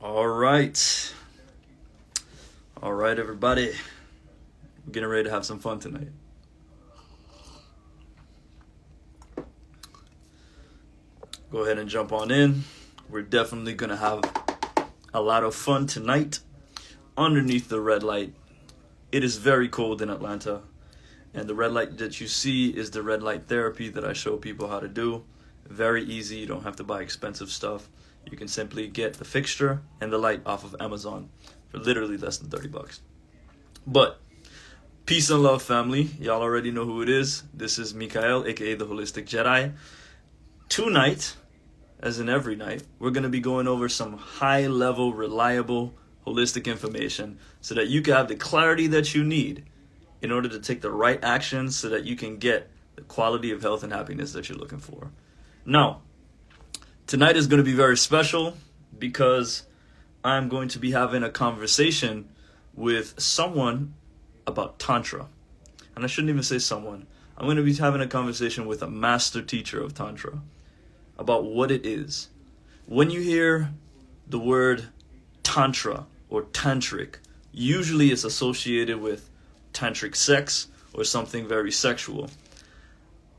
All right. All right, everybody. We're getting ready to have some fun tonight. Go ahead and jump on in. We're definitely going to have a lot of fun tonight underneath the red light. It is very cold in Atlanta, and the red light that you see is the red light therapy that I show people how to do. Very easy. You don't have to buy expensive stuff. You can simply get the fixture and the light off of Amazon for literally less than 30 bucks. But peace and love, family. Y'all already know who it is. This is Mikael, aka the Holistic Jedi. Tonight, as in every night, we're going to be going over some high level, reliable, holistic information so that you can have the clarity that you need in order to take the right actions so that you can get the quality of health and happiness that you're looking for. Now, tonight is going to be very special because I'm going to be having a conversation with someone about Tantra. And I shouldn't even say someone. I'm going to be having a conversation with a master teacher of Tantra about what it is. When you hear the word Tantra or Tantric, usually it's associated with tantric sex or something very sexual.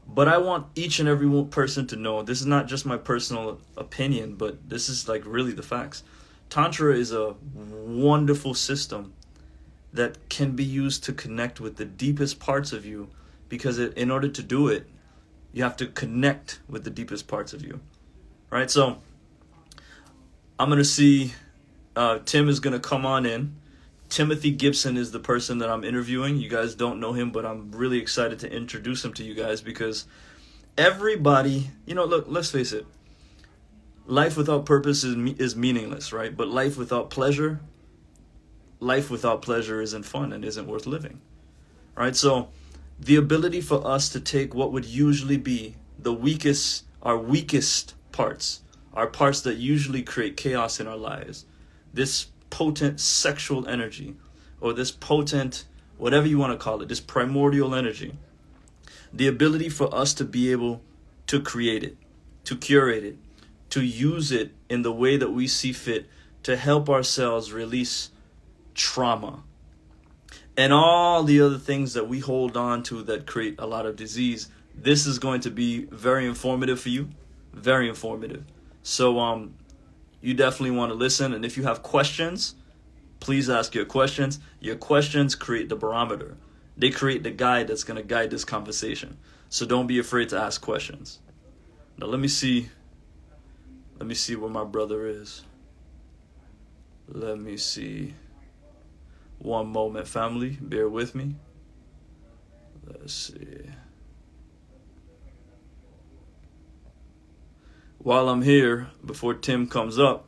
But I want each and every person to know this is not just my personal opinion, but this is like really the facts. Tantra is a wonderful system that can be used to connect with the deepest parts of you because in order to do it, you have to connect with the deepest parts of you, right? So I'm going to see Tim is going to come on in. Timothy Gibson is the person that I'm interviewing. You guys don't know him, but I'm really excited to introduce him to you guys because everybody, look, let's face it. Life without purpose is meaningless, right? But life without pleasure isn't fun and isn't worth living, right? So the ability for us to take what would usually be our weakest parts, our parts that usually create chaos in our lives, this potent sexual energy, or this potent, whatever you want to call it, this primordial energy, the ability for us to be able to create it, to curate it, to use it in the way that we see fit to help ourselves release trauma and all the other things that we hold on to that create a lot of disease. This is going to be very informative for you, very informative. So you definitely want to listen, and if you have questions, please ask your questions. Your questions create the barometer. They create the guide that's going to guide this conversation. So don't be afraid to ask questions. Now let me see where my brother is. Let me see. One moment, family. Bear with me. Let's see. While I'm here, before Tim comes up,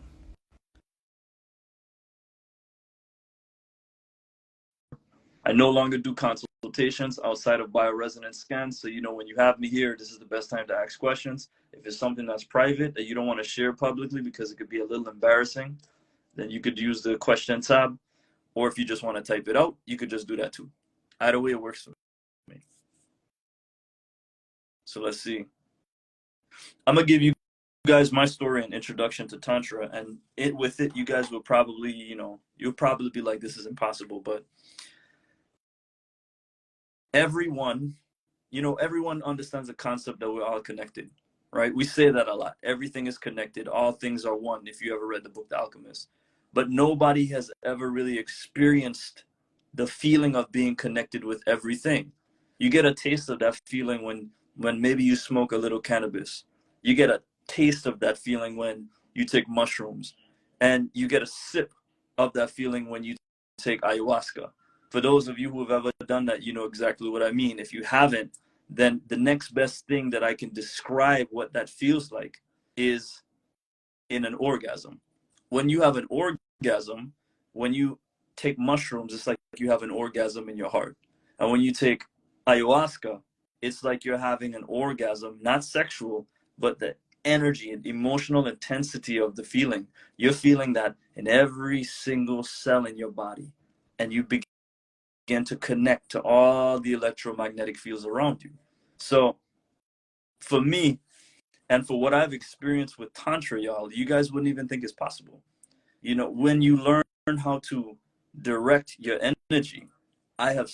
I no longer do consultations outside of bioresonance scans. So, when you have me here, this is the best time to ask questions. If it's something that's private that you don't want to share publicly because it could be a little embarrassing, then you could use the question tab. Or if you just want to type it out, you could just do that too. Either way, it works for me. So let's see. I'm going to give you guys my story and introduction to Tantra. And with it, you guys will probably, you'll probably be like, this is impossible. But everyone understands the concept that we're all connected, right? We say that a lot. Everything is connected. All things are one, if you ever read the book The Alchemist. But nobody has ever really experienced the feeling of being connected with everything. You get a taste of that feeling when maybe you smoke a little cannabis. You get a taste of that feeling when you take mushrooms. And you get a sip of that feeling when you take ayahuasca. For those of you who have ever done that, you know exactly what I mean. If you haven't, then the next best thing that I can describe what that feels like is in an orgasm. When you have an orgasm, when you take mushrooms, it's like you have an orgasm in your heart. And when you take ayahuasca, it's like you're having an orgasm, not sexual, but the energy and emotional intensity of the feeling. You're feeling that in every single cell in your body. And you begin to connect to all the electromagnetic fields around you. So for me, and for what I've experienced with Tantra, y'all, you guys wouldn't even think it's possible. You know, when you learn how to direct your energy, I have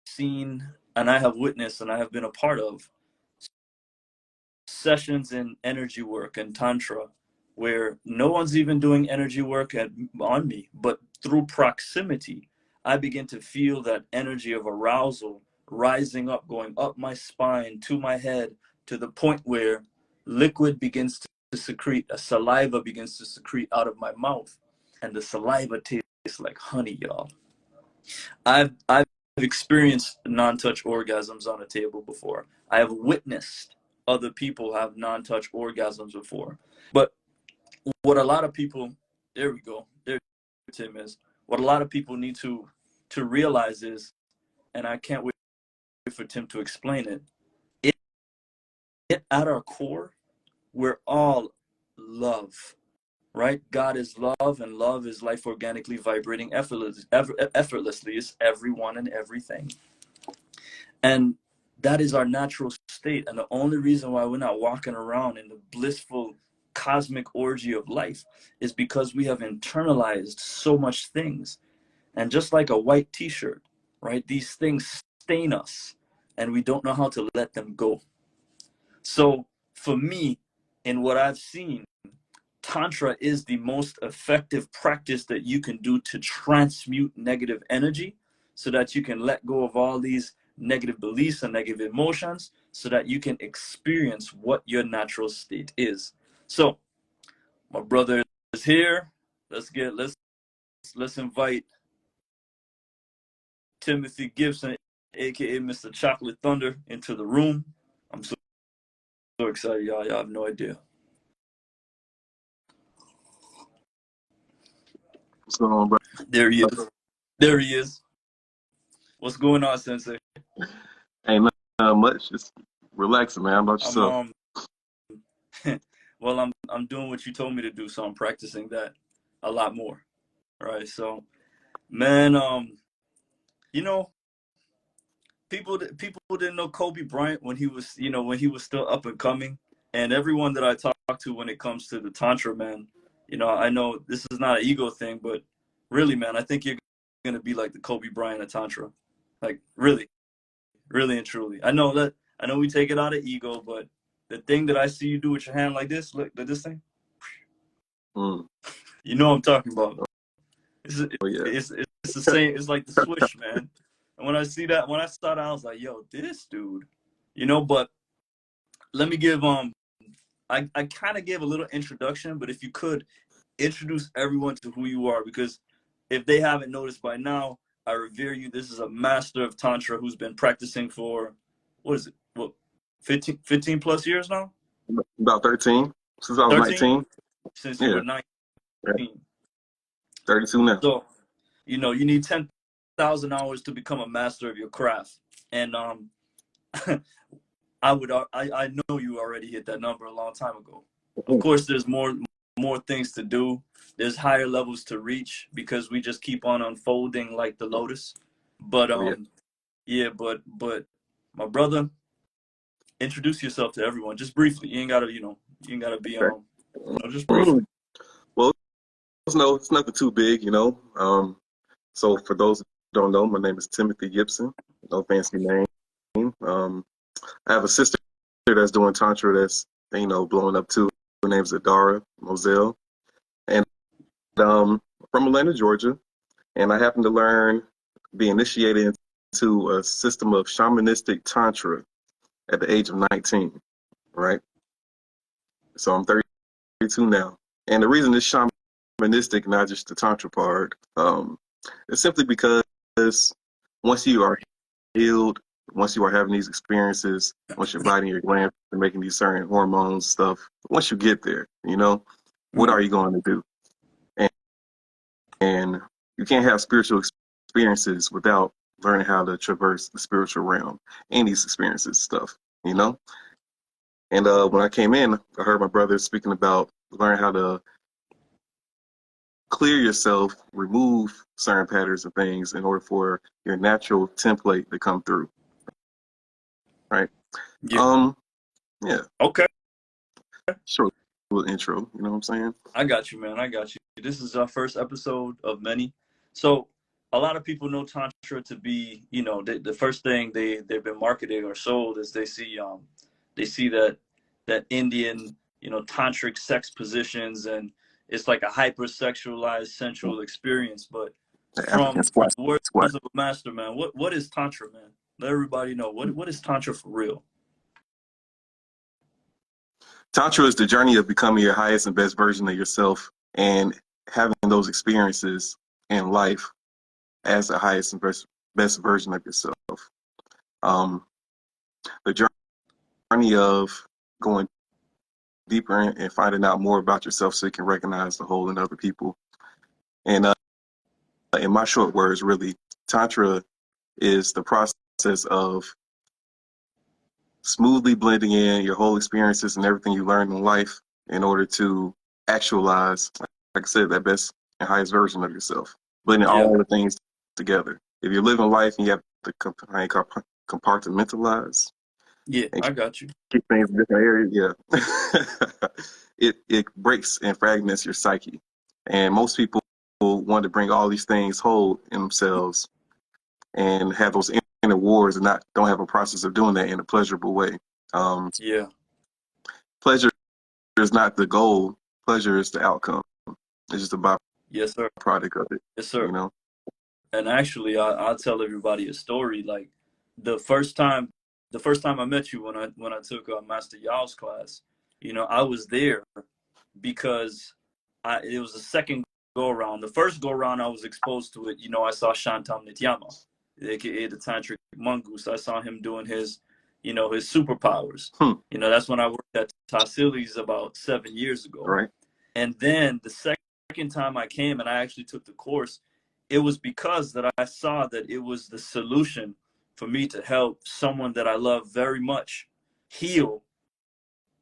seen and I have witnessed and I have been a part of sessions in energy work and tantra where no one's even doing energy work on me, but through proximity I begin to feel that energy of arousal rising up, going up my spine to my head, to the point where liquid begins to secrete, a saliva begins to secrete out of my mouth, and the saliva tastes like honey, y'all. I've experienced non-touch orgasms on a table before. I have witnessed other people have non-touch orgasms before. But what a lot of people, there we go, there Tim is. What a lot of people need to realize is, and I can't wait for Tim to explain it. It at our core, we're all love, right? God is love, and love is life organically vibrating effortlessly. It's everyone and everything. And that is our natural state. And the only reason why we're not walking around in the blissful cosmic orgy of life is because we have internalized so much things. And just like a white t-shirt, right? These things stain us and we don't know how to let them go. So for me, in what I've seen, Tantra is the most effective practice that you can do to transmute negative energy so that you can let go of all these negative beliefs and negative emotions so that you can experience what your natural state is. So my brother is here. Let's invite Timothy Gibson, aka Mr. Chocolate Thunder, into the room. I'm so excited, y'all. Y'all have no idea. What's going on, bro? There he is. There he is. What's going on, Sensei? Ain't not much. Just relaxing, man. How about I'm yourself? well, I'm doing what you told me to do, so I'm practicing that a lot more. Right. So, man, you know, people didn't know Kobe Bryant when he was, when he was still up and coming, and everyone that I talk to when it comes to the tantra, man, I know this is not an ego thing, but really, man, I think you're gonna be like the Kobe Bryant of tantra, like really, really and truly. I know we take it out of ego, but the thing that I see you do with your hand like this, look at this thing. Mm. You know what I'm talking about. It's, Oh yeah. it's the same. It's like the swish, man. And when I see that, when I saw that, I was like, yo, this dude, But let me give I kind of gave a little introduction, but if you could introduce everyone to who you are, because if they haven't noticed by now, I revere you. This is a master of tantra who's been practicing for, what is it? What, 15 plus years now? About 13 since I was 13? 19. Since you Yeah. were 19. Yeah. 32 now. So, you need 10,000 hours to become a master of your craft. And I know you already hit that number a long time ago. Of course, there's more things to do. There's higher levels to reach because we just keep on unfolding like the lotus. But Oh yeah. yeah, but my brother, introduce yourself to everyone just briefly. You ain't gotta, you ain't gotta be Okay. just briefly. Well, it's nothing too big, So for those who don't know, my name is Timothy Gibson. No fancy name. I have a sister that's doing tantra that's blowing up too. Her name's Adara Moselle, and from Atlanta, Georgia. And I happened to be initiated into a system of shamanistic tantra at the age of 19, right? So I'm 32 now. And the reason it's shamanistic, not just the tantra part, is simply because once you are healed, once you are having these experiences, once your body and your glands are making these certain hormones stuff, once you get there, what Mm. are you going to do? And you can't have spiritual experiences without learning how to traverse the spiritual realm and these experiences stuff, you know? And when I came in, I heard my brother speaking about learn how to clear yourself, remove certain patterns of things in order for your natural template to come through, right? Yeah. Um, yeah, Okay. sure. intro. You know what I'm saying? I got you, man. I got you. This is our first episode of many. So a lot of people know Tantra to be, the first thing they've been marketing or sold is they see that Indian, tantric sex positions, and it's like a hypersexualized sensual experience. But The African from squat the words squat. of a master, man, what is Tantra, man? Let everybody know what is Tantra for real. Tantra is the journey of becoming your highest and best version of yourself and having those experiences in life as the highest and best version of yourself. Um, the journey of going deeper and finding out more about yourself so you can recognize the whole in other people. And in my short words, really, Tantra is the process of smoothly blending in your whole experiences and everything you learned in life in order to actualize, like I said, that best and highest version of yourself. Blending Yeah, all the things together. If you're living life and you have to compartmentalize yeah, and I got you. keep things in different areas, yeah, it breaks and fragments your psyche. And most people want to bring all these things whole in themselves and have those inner wars and don't have a process of doing that in a pleasurable way. Yeah, Pleasure is not the goal. Pleasure is the outcome. It's just a yes, sir. byproduct of it, Yes, you sir. know? And actually, I'll tell everybody a story. Like the first time, the first time I met you when I took Master Yao's class, I was there because it was the second go around. The first go around, I was exposed to it. I saw Shantam Nityama, aka the Tantric Mongoose. I saw him doing his superpowers. Hmm. That's when I worked at Tassili's about 7 years ago. Right? And then the second time I came and I actually took the course, it was because that I saw that it was the solution for me to help someone that I love very much heal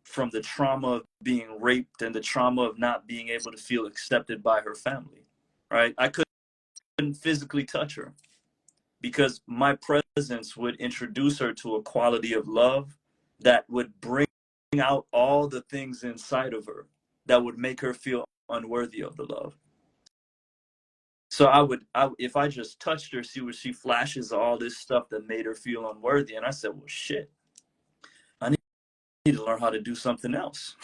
from the trauma of being raped and the trauma of not being able to feel accepted by her family. Right? I couldn't physically touch her because my presence would introduce her to a quality of love that would bring out all the things inside of her that would make her feel unworthy of the love. So if I just touched her, see what she flashes all this stuff that made her feel unworthy. And I said, well, shit, I need to learn how to do something else.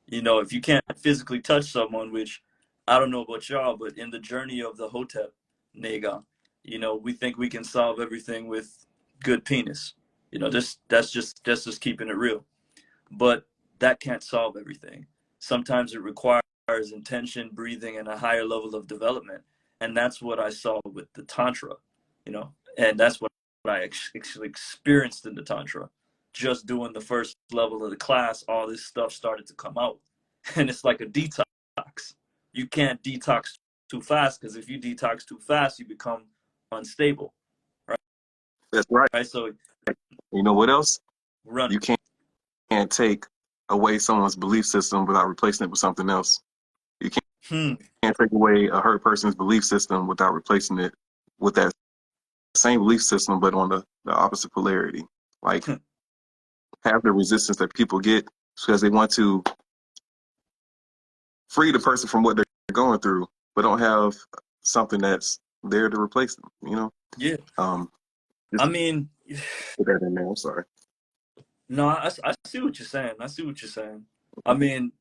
If you can't physically touch someone, which I don't know about y'all, but in the journey of the Hotep Nega, we think we can solve everything with good penis. That's just keeping it real. But that can't solve everything. Sometimes it requires intention, breathing, and a higher level of development. And that's what I saw with the Tantra, and that's what I actually experienced in the Tantra. Just doing the first level of the class, all this stuff started to come out. And it's like a detox. You can't detox too fast because if you detox too fast, you become unstable, right? That's right. Right. So You know what else? run You it. can't take away someone's belief system without replacing it with something else. You Hmm. can't take away a hurt person's belief system without replacing it with that same belief system, but on the opposite polarity. Like, half the resistance that people get because they want to free the person from what they're going through, but don't have something that's there to replace them, you know? Yeah. Um, just I to mean, put that in there, I'm sorry. no, I see what you're saying. I see what you're saying. I mean,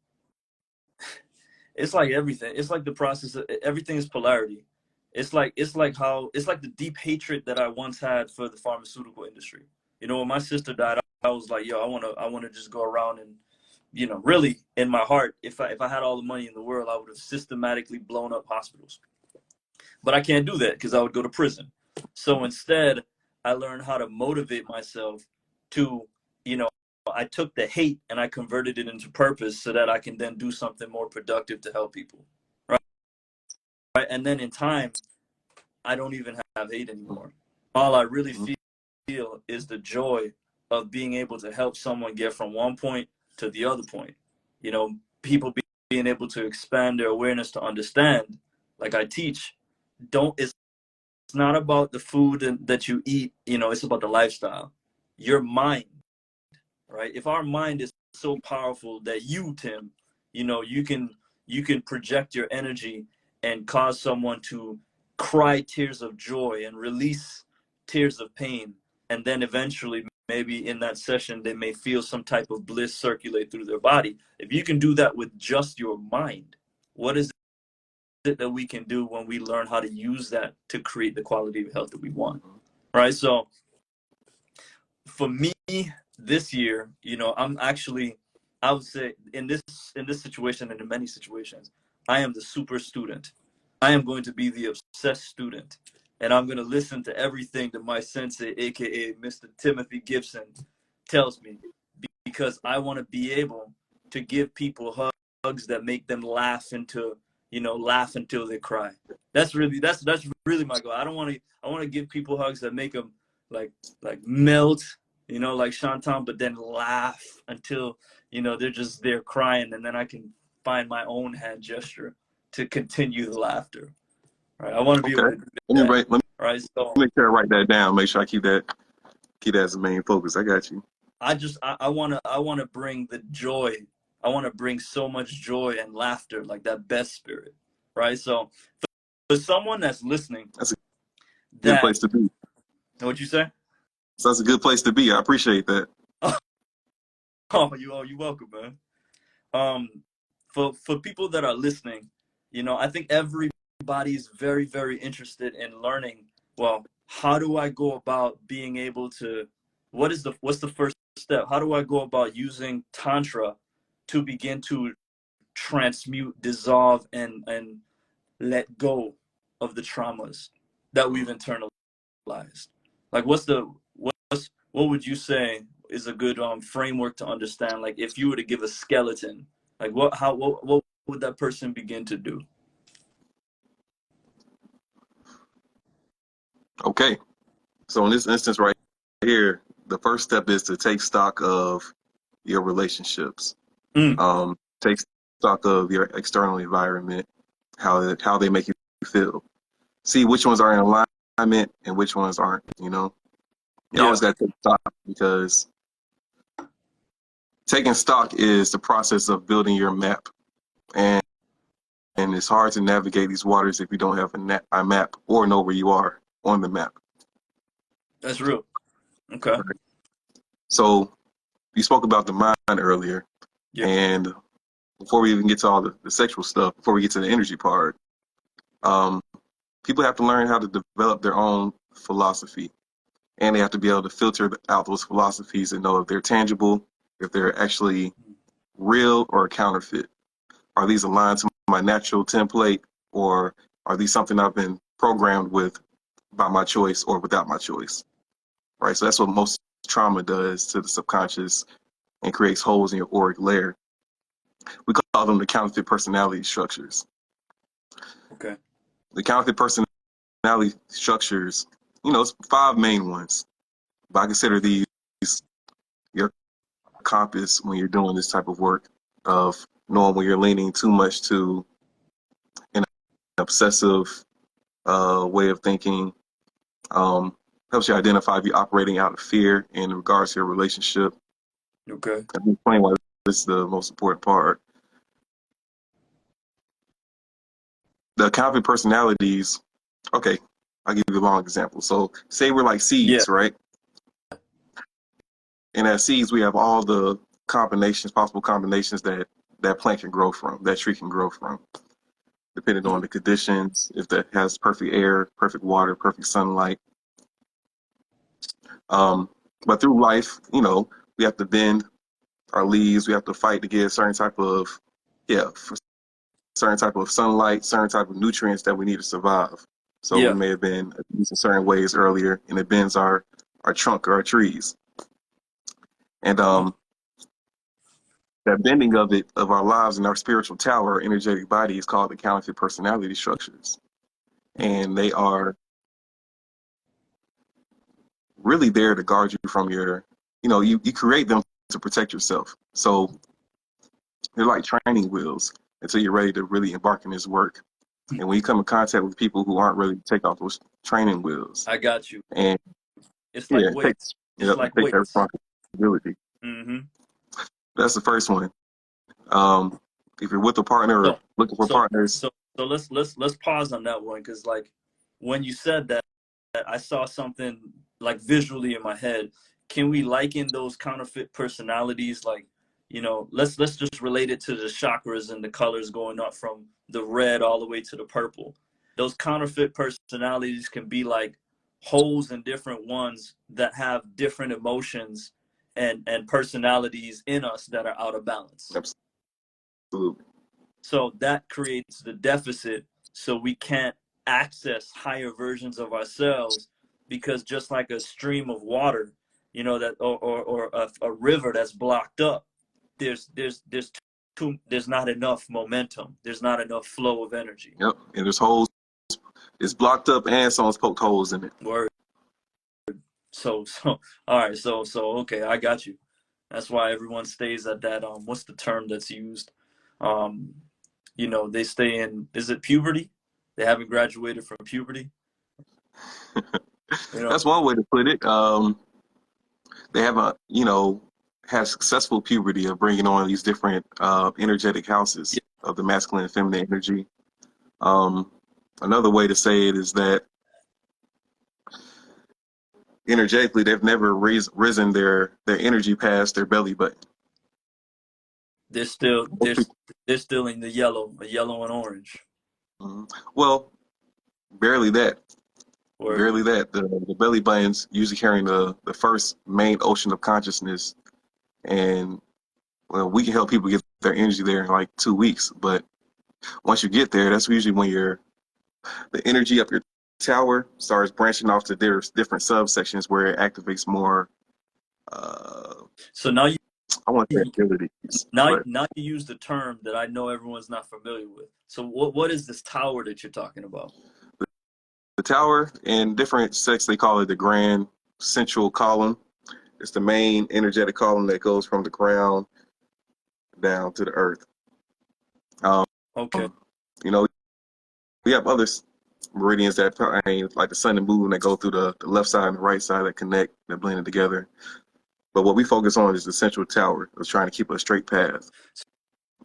it's like everything. It's like the process of everything is polarity. It's like the deep hatred that I once had for the pharmaceutical industry. When my sister died, I was like, yo, I wanna just go around and, really in my heart, if I had all the money in the world, I would have systematically blown up hospitals. But I can't do that because I would go to prison. So instead, I learned how to motivate myself to, you know, I took the hate and I converted it into purpose so that I can then do something more productive to help people. Right. Right. And then in time, I don't even have hate anymore. All I really feel is the joy of being able to help someone get from one point to the other point. People being able to expand their awareness to understand, like I teach, don't it's not about the food that you eat, it's about the lifestyle. Your mind, right? If our mind is so powerful that you, Tim, you know, you can project your energy and cause someone to cry tears of joy and release tears of pain, and then eventually maybe in that session they may feel some type of bliss circulate through their body. If you can do that with just your mind, what is it that we can do when we learn how to use that to create the quality of health that we want, right? So for me this year, you know, I'm actually, I would say in this situation and in many situations, I am the super student. I am going to be the obsessed student, and I'm going to listen to everything that my sensei, aka Mr. Timothy Gibson, tells me, because I want to be able to give people hugs that make them laugh into, you know, laugh until they cry. That's really my goal. I want to give people hugs that make them like melt, you know, like Shantam, but then laugh until, you know, they're crying, and then I can find my own hand gesture to continue the laughter. Right? I want to be able Okay. to do Let me that. write. Let me Right? So make sure I write that down. Make sure I keep that as the main focus. I got you. I want to bring the joy. I want to bring so much joy and laughter, like that best spirit. Right? So for someone that's listening, That's a good that place to be. what'd you say? So that's a good place to be. I appreciate that. Oh, you welcome, man. Um, for people that are listening, you know, I think everybody's very interested in learning. Well, how do I go about being able to? What's the first step? How do I go about using tantra to begin to transmute, dissolve, and let go of the traumas that we've internalized? Like, what would you say is a good framework to understand? Like, if you were to give a skeleton, like what would that person begin to do? Okay. So in this instance right here, the first step is to take stock of your relationships. Mm, Take stock of your external environment, how they make you feel. See which ones are in alignment and which ones aren't. You know, you yeah, always got to take stock because taking stock is the process of building your map, and it's hard to navigate these waters if you don't have a map or know where you are on the map. that's real. Okay. Right? So you spoke about the mind earlier, Yeah. and before we even get to all the sexual stuff, before we get to the energy part, um, people have to learn how to develop their own philosophy, and they have to be able to filter out those philosophies and know if they're tangible, if they're actually real or counterfeit. Are these aligned to my natural template, or are these something I've been programmed with by my choice or without my choice? Right. So that's what most trauma does to the subconscious and creates holes in your auric layer. We call them the counterfeit personality structures. Okay. The counterfeit personality structures, it's five main ones, but I consider these your compass when you're doing this type of work of knowing when you're leaning too much to an obsessive way of thinking. Um, Helps you identify if you're operating out of fear in regards to your relationship. Okay. Let me explain why this is the most important part. The counterfeit personalities, okay, I'll give you a long example. So say we're like Yeah. seeds, right? And as seeds, we have all the possible combinations that plant can grow from, that tree can grow from, depending on Mm, the conditions, if that has perfect air, perfect water, perfect sunlight. Um, but through life, we have to bend our leaves. We have to fight to get a certain type of, for certain type of sunlight, certain type of nutrients that we need to survive. So we yeah. may have been abused in certain ways earlier, and it bends our trunk or our trees. And Uh-huh. that bending of our lives and our spiritual tower, our energetic body, is called the counterfeit personality structures. And they are really there to guard you from you create them to protect yourself. So they're like training wheels until you're ready to really embark in this work. And when you come in contact with people who aren't ready to take off those training wheels, I got you. and It's like yeah, weights. It's like take that weights. responsibility. Mm-hmm. That's the first one. Um, if you're with a partner or So looking for so partners. so so let's pause on that one, because like when you said that, I saw something like visually in my head. Can we liken those counterfeit personalities, like, let's just relate it to the chakras and the colors going up from the red all the way to the purple. Those counterfeit personalities can be like holes in different ones that have different emotions and personalities in us that are out of balance. Absolutely. So that creates the deficit, so we can't access higher versions of ourselves, because just like a stream of water, that or a river that's blocked up, there's not enough momentum. There's not enough flow of energy. Yep. And there's holes. It's blocked up and someone's poked holes in it. Word. So all right, so okay, I got you. That's why everyone stays at that what's the term that's used? Um they stay in, is it puberty? They haven't graduated from puberty. You know, That's one way to put it. They haven't, had successful puberty of bringing on these different energetic houses of the masculine and feminine energy. Um, Another way to say it is that energetically, they've never risen their energy past their belly button. they're still they're they're still in the yellow and orange. Mhm. Well, barely that. Or Barely that. The belly button's usually carrying the first main ocean of consciousness. And, well, we can help people get their energy there in like 2 weeks. But once you get there, that's usually when the energy up your tower starts branching off to different subsections where it activates more, so now you I want to say abilities. But now you use the term that I know everyone's not familiar with. So what is this tower that you're talking about? the tower, in different sects, they call it the grand central column. It's the main energetic column that goes from the ground down to the earth. Um, Okay. you know, we have other meridians that like the sun and moon that go through the left side and the right side that connect, that blend it together. But what we focus on is the central tower. It's trying to keep a straight path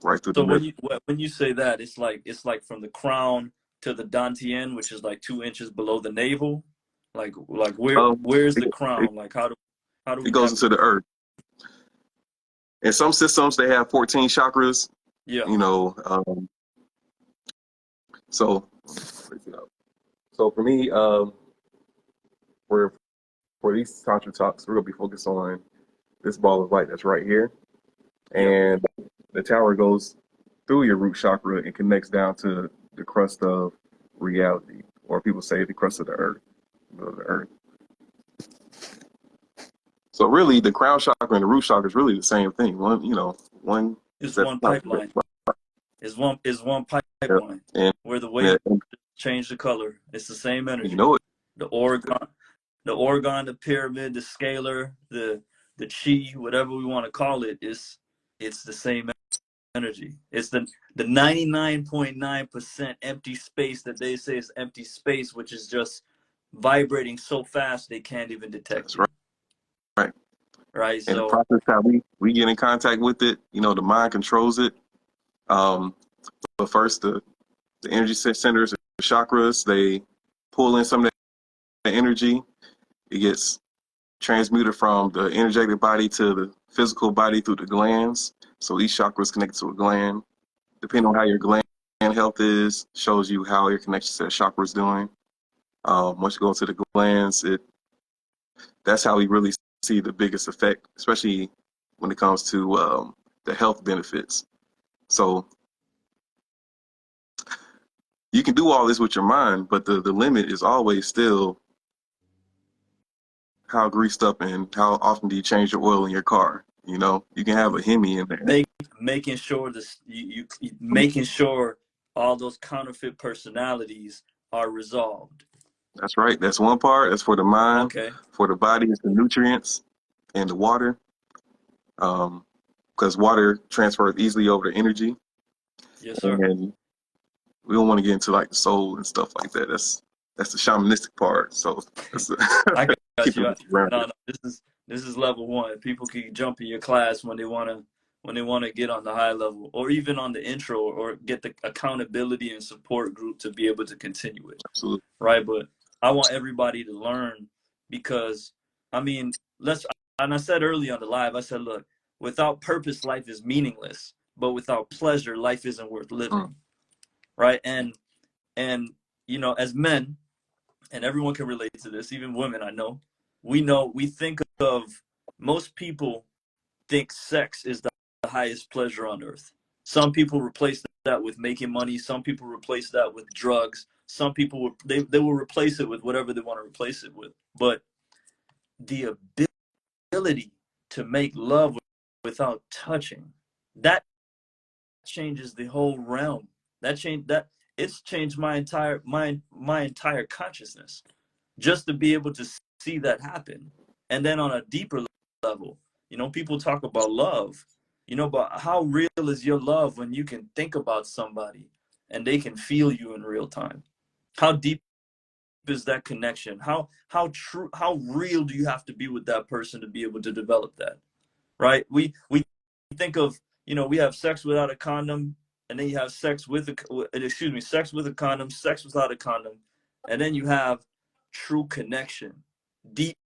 right through the So middle. when you say that, it's like from the crown to the dantian, which is like 2 inches below the navel. Like where's It, the it, crown? Like how do it we goes navigate? into the earth. In some systems, they have 14 chakras. Yeah. You know, so so for me, for these Tantra talks, we're gonna be focused on this ball of light that's right here, Yep. and the tower goes through your root chakra and connects down to the crust of reality, or people say the crust of the earth, the earth. So really, the crown chakra and the root chakra is really the same thing. One It's step one up. pipeline. Is one Yeah. pipeline And, where the waves and change the color. It's the same you energy. know it. The orgon, the pyramid, the scalar, the chi, whatever we want to call it, it's the same energy. It's the 99.9% empty space that they say is empty space, which is just vibrating so fast they can't even detect That's it. right. Right. Right. And the So process how we get in contact with it, the mind controls it. Um, but first, the energy centers, the chakras, they pull in some of that energy. It gets transmuted from the energetic body to the physical body through the glands. So each chakra is connected to a gland. Depending on how your gland health is, shows you how your connection to the chakra is doing. Once you go into the glands, that's how we really see the biggest effect, especially when it comes to the health benefits. So you can do all this with your mind, but the limit is always still how greased up and how often do you change your oil in your car. You can have a Hemi in there. making sure this making sure all those counterfeit personalities are resolved. That's right. That's one part. That's for the mind. Okay. For the body, it's the nutrients and the water. Because water transfers easily over to energy. Yes, sir. And we don't want to get into like the soul and stuff like that. That's the shamanistic part. So that's I got keeping you. it grounded. No, this is level one. People can jump in your class when they when they want to get on the high level, or even on the intro, or get the accountability and support group to be able to continue it. Absolutely. Right. But I want everybody to learn, because I mean, and I said early on the live, I said, look, without purpose, life is meaningless, but without pleasure, life isn't worth living. Right. And you know, as men, and everyone can relate to this, even women, I know, we think of, most people think sex is the highest pleasure on earth. Some people replace that with making money. Some people replace that with drugs. Some people they will replace it with whatever they want to replace it with. But the ability to make love without touching, that changes the whole realm. It's changed my entire consciousness, just to be able to see that happen. And then on a deeper level, you know, people talk about love, you know, but how real is your love when you can think about somebody and they can feel you in real time? How deep is that connection? How true, how real do you have to be with that person to be able to develop that? Right? We think of, you know, we have sex without a condom, and then you have sex with sex with a condom, sex without a condom, and then you have true connection, deep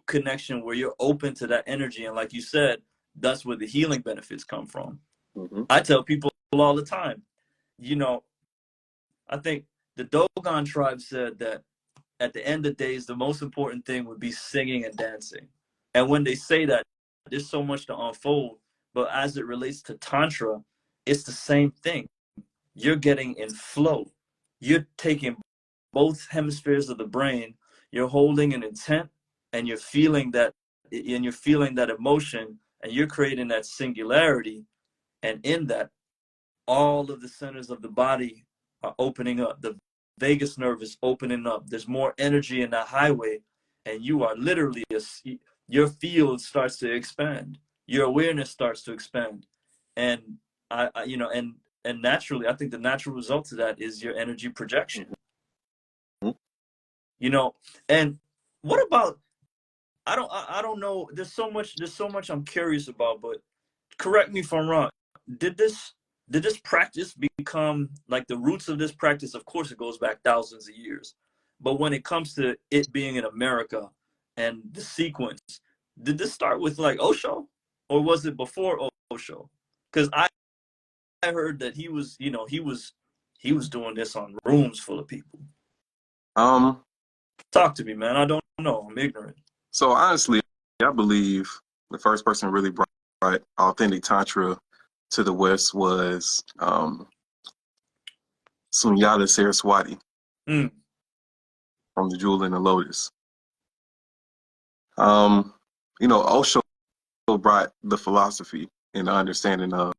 connection, where you're open to that energy. And like you said, that's where the healing benefits come from. I tell people all the time, you know, I think the Dogon tribe said that at the end of days, the most important thing would be singing and dancing. And when they say that, there's so much to unfold. But as it relates to Tantra, it's the same thing. You're getting in flow. You're taking both hemispheres of the brain. You're holding an intent, and you're feeling that, emotion, and you're creating that singularity. And in that, all of the centers of the body are opening up. The vagus nerve is opening up. There's more energy in that highway, and you are literally your field starts to expand. Your awareness starts to expand, and you know, and naturally, I think the natural result of that is your energy projection. You know, and what about? I don't know. There's so much I'm curious about, but correct me if I'm wrong. Did this practice become, like, the roots of this practice? Of course, it goes back thousands of years, but when it comes to it being in America and the sequence, did this start with, like, Osho, or was it before Osho? Because I heard that he was, you know, he was doing this on rooms full of people. Talk to me, man. I don't know. I'm ignorant. So honestly, I believe the first person really brought authentic Tantra to the West was Sunyata Saraswati from The Jewel and the Lotus. You know, Osho brought the philosophy and the understanding of,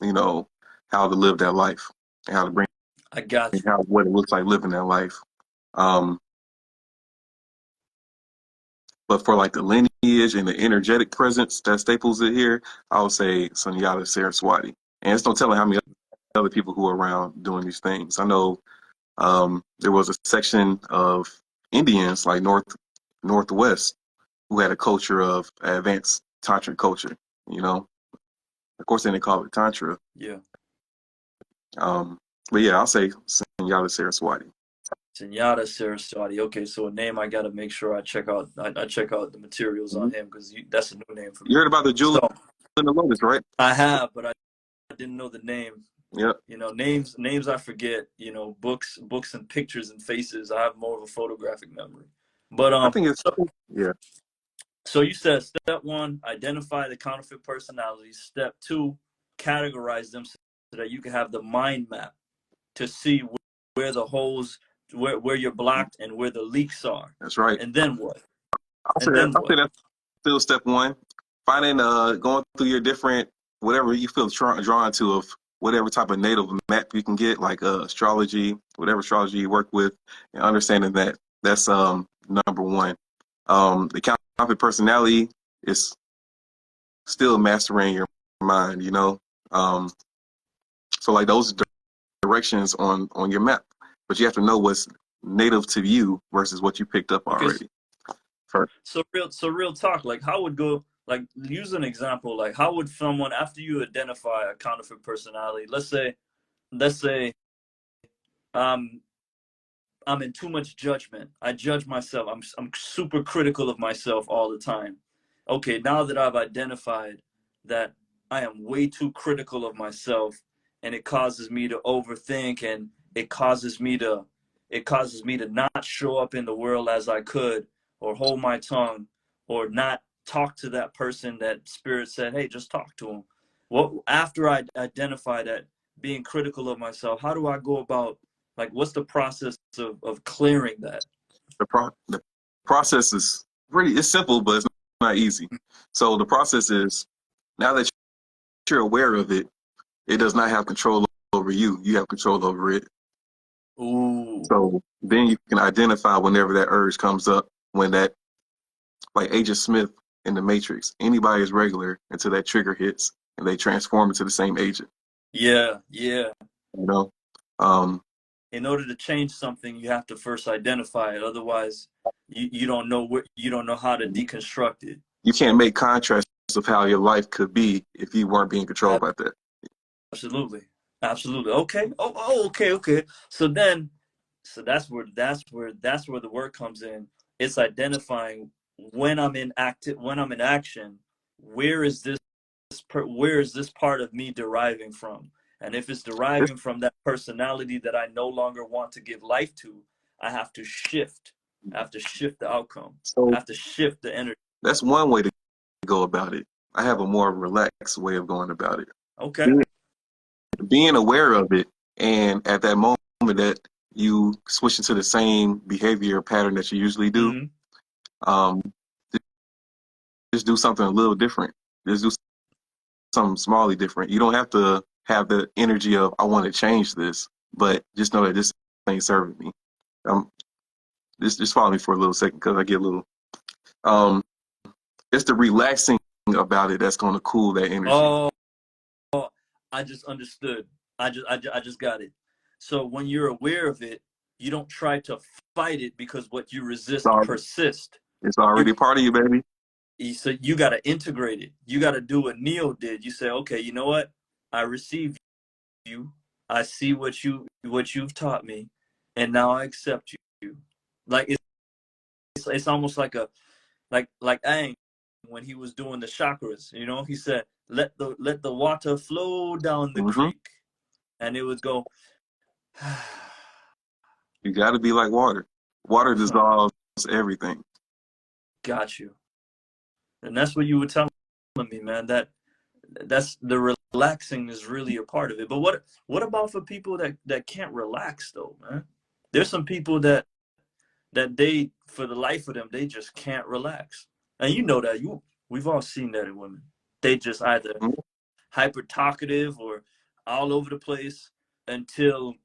you know, how to live that life and how to bring what it looks like living that life. But for, like, the lineage and the energetic presence that staples it here, I would say Sunyata Saraswati. And it's no telling how many other people who are around doing these things. I know there was a section of Indians, like Northwest, who had a culture of advanced tantric culture. You know, of course, then they call it Tantra. Yeah. But yeah, I'll say Sunyata Saraswati. Sunyata Saraswati. Okay, so a name I gotta make sure I check out. I check out the materials on him, because that's a new name for me. You heard about the Jewel and the Lotus, right? I have, but I didn't know the name. Yep. You know, names I forget. You know, books and pictures and faces, I have more of a photographic memory. But I think it's yeah. So you said step 1, identify the counterfeit personalities. Step 2, categorize them so that you can have the mind map to see where the holes, where you're blocked, and where the leaks are. That's right. And then what? I'll say that's still step 1. Finding, going through your different, whatever you feel drawn to, of whatever type of native map you can get, like astrology, whatever astrology you work with, and understanding that that's number 1. The counterfeit personality is still mastering your mind, you know. So, like, those directions on your map, but you have to know what's native to you versus what you picked up already. So real talk, like, how would like use an example. Like how would someone, after you identify a counterfeit personality, let's say um I'm in too much judgment. I judge myself. I'm super critical of myself all the time. Okay, now that I've identified that I am way too critical of myself, and it causes me to overthink, and it causes me to not show up in the world as I could, or hold my tongue, or not talk to that person that spirit said, "Hey, just talk to him." What after I identify that being critical of myself, how do I go about, like, what's the process of clearing that? The process is it's simple, but it's not easy. So the process is, now that you're aware of it, it does not have control over you. You have control over it. Ooh. So then you can identify whenever that urge comes up, when that, like Agent Smith in the Matrix, anybody is regular until that trigger hits and they transform into the same agent, Yeah, yeah. you know? Um, In order to change something, you have to first identify it. Otherwise, you don't know how to deconstruct it. you can't make contrasts of how your life could be if you weren't being controlled by that. Absolutely. Absolutely. Okay. Okay, okay. So then, that's where the work comes in. It's identifying when I'm in action, where is this part of me deriving from? And if it's It's, deriving from that personality that I no longer want to give life to, I have to shift. I have to shift the outcome. I so have to shift the energy. that's one way to go about it. I have a more relaxed way of going about it. Okay. Being aware of it, and at that moment that you switch into the same behavior pattern that you usually do, Mm-hmm. um, just do something a little different. Just do something smallly different. You don't have to have the energy of, I want to change this, but just know that this ain't serving me. Um, just follow me for a little second, because I get a little. Um, it's the relaxing about it that's going to cool that energy. Oh, I just understood. I just got it. So when you're aware of it, you don't try to fight it, because what you It's resist already, persists. it's You already part of you, baby. so you got to integrate it. You got to do what Neo did. You say, okay, you know what? I receive you. I see what you've taught me, and now I accept you. Like it's almost like a like Aang when he was doing the chakras. He said, let the water flow down the Hmm. creek, and it would go. You got to be like water. Water dissolves everything. Got you. And that's what you were telling me, man. That's the relaxing is really a part of it. But what about for people that can't relax though, man? There's some people that they, for the life of them, they just can't relax. And you know that we've all seen that in women. They just either Mhm. hyper talkative or all over the place until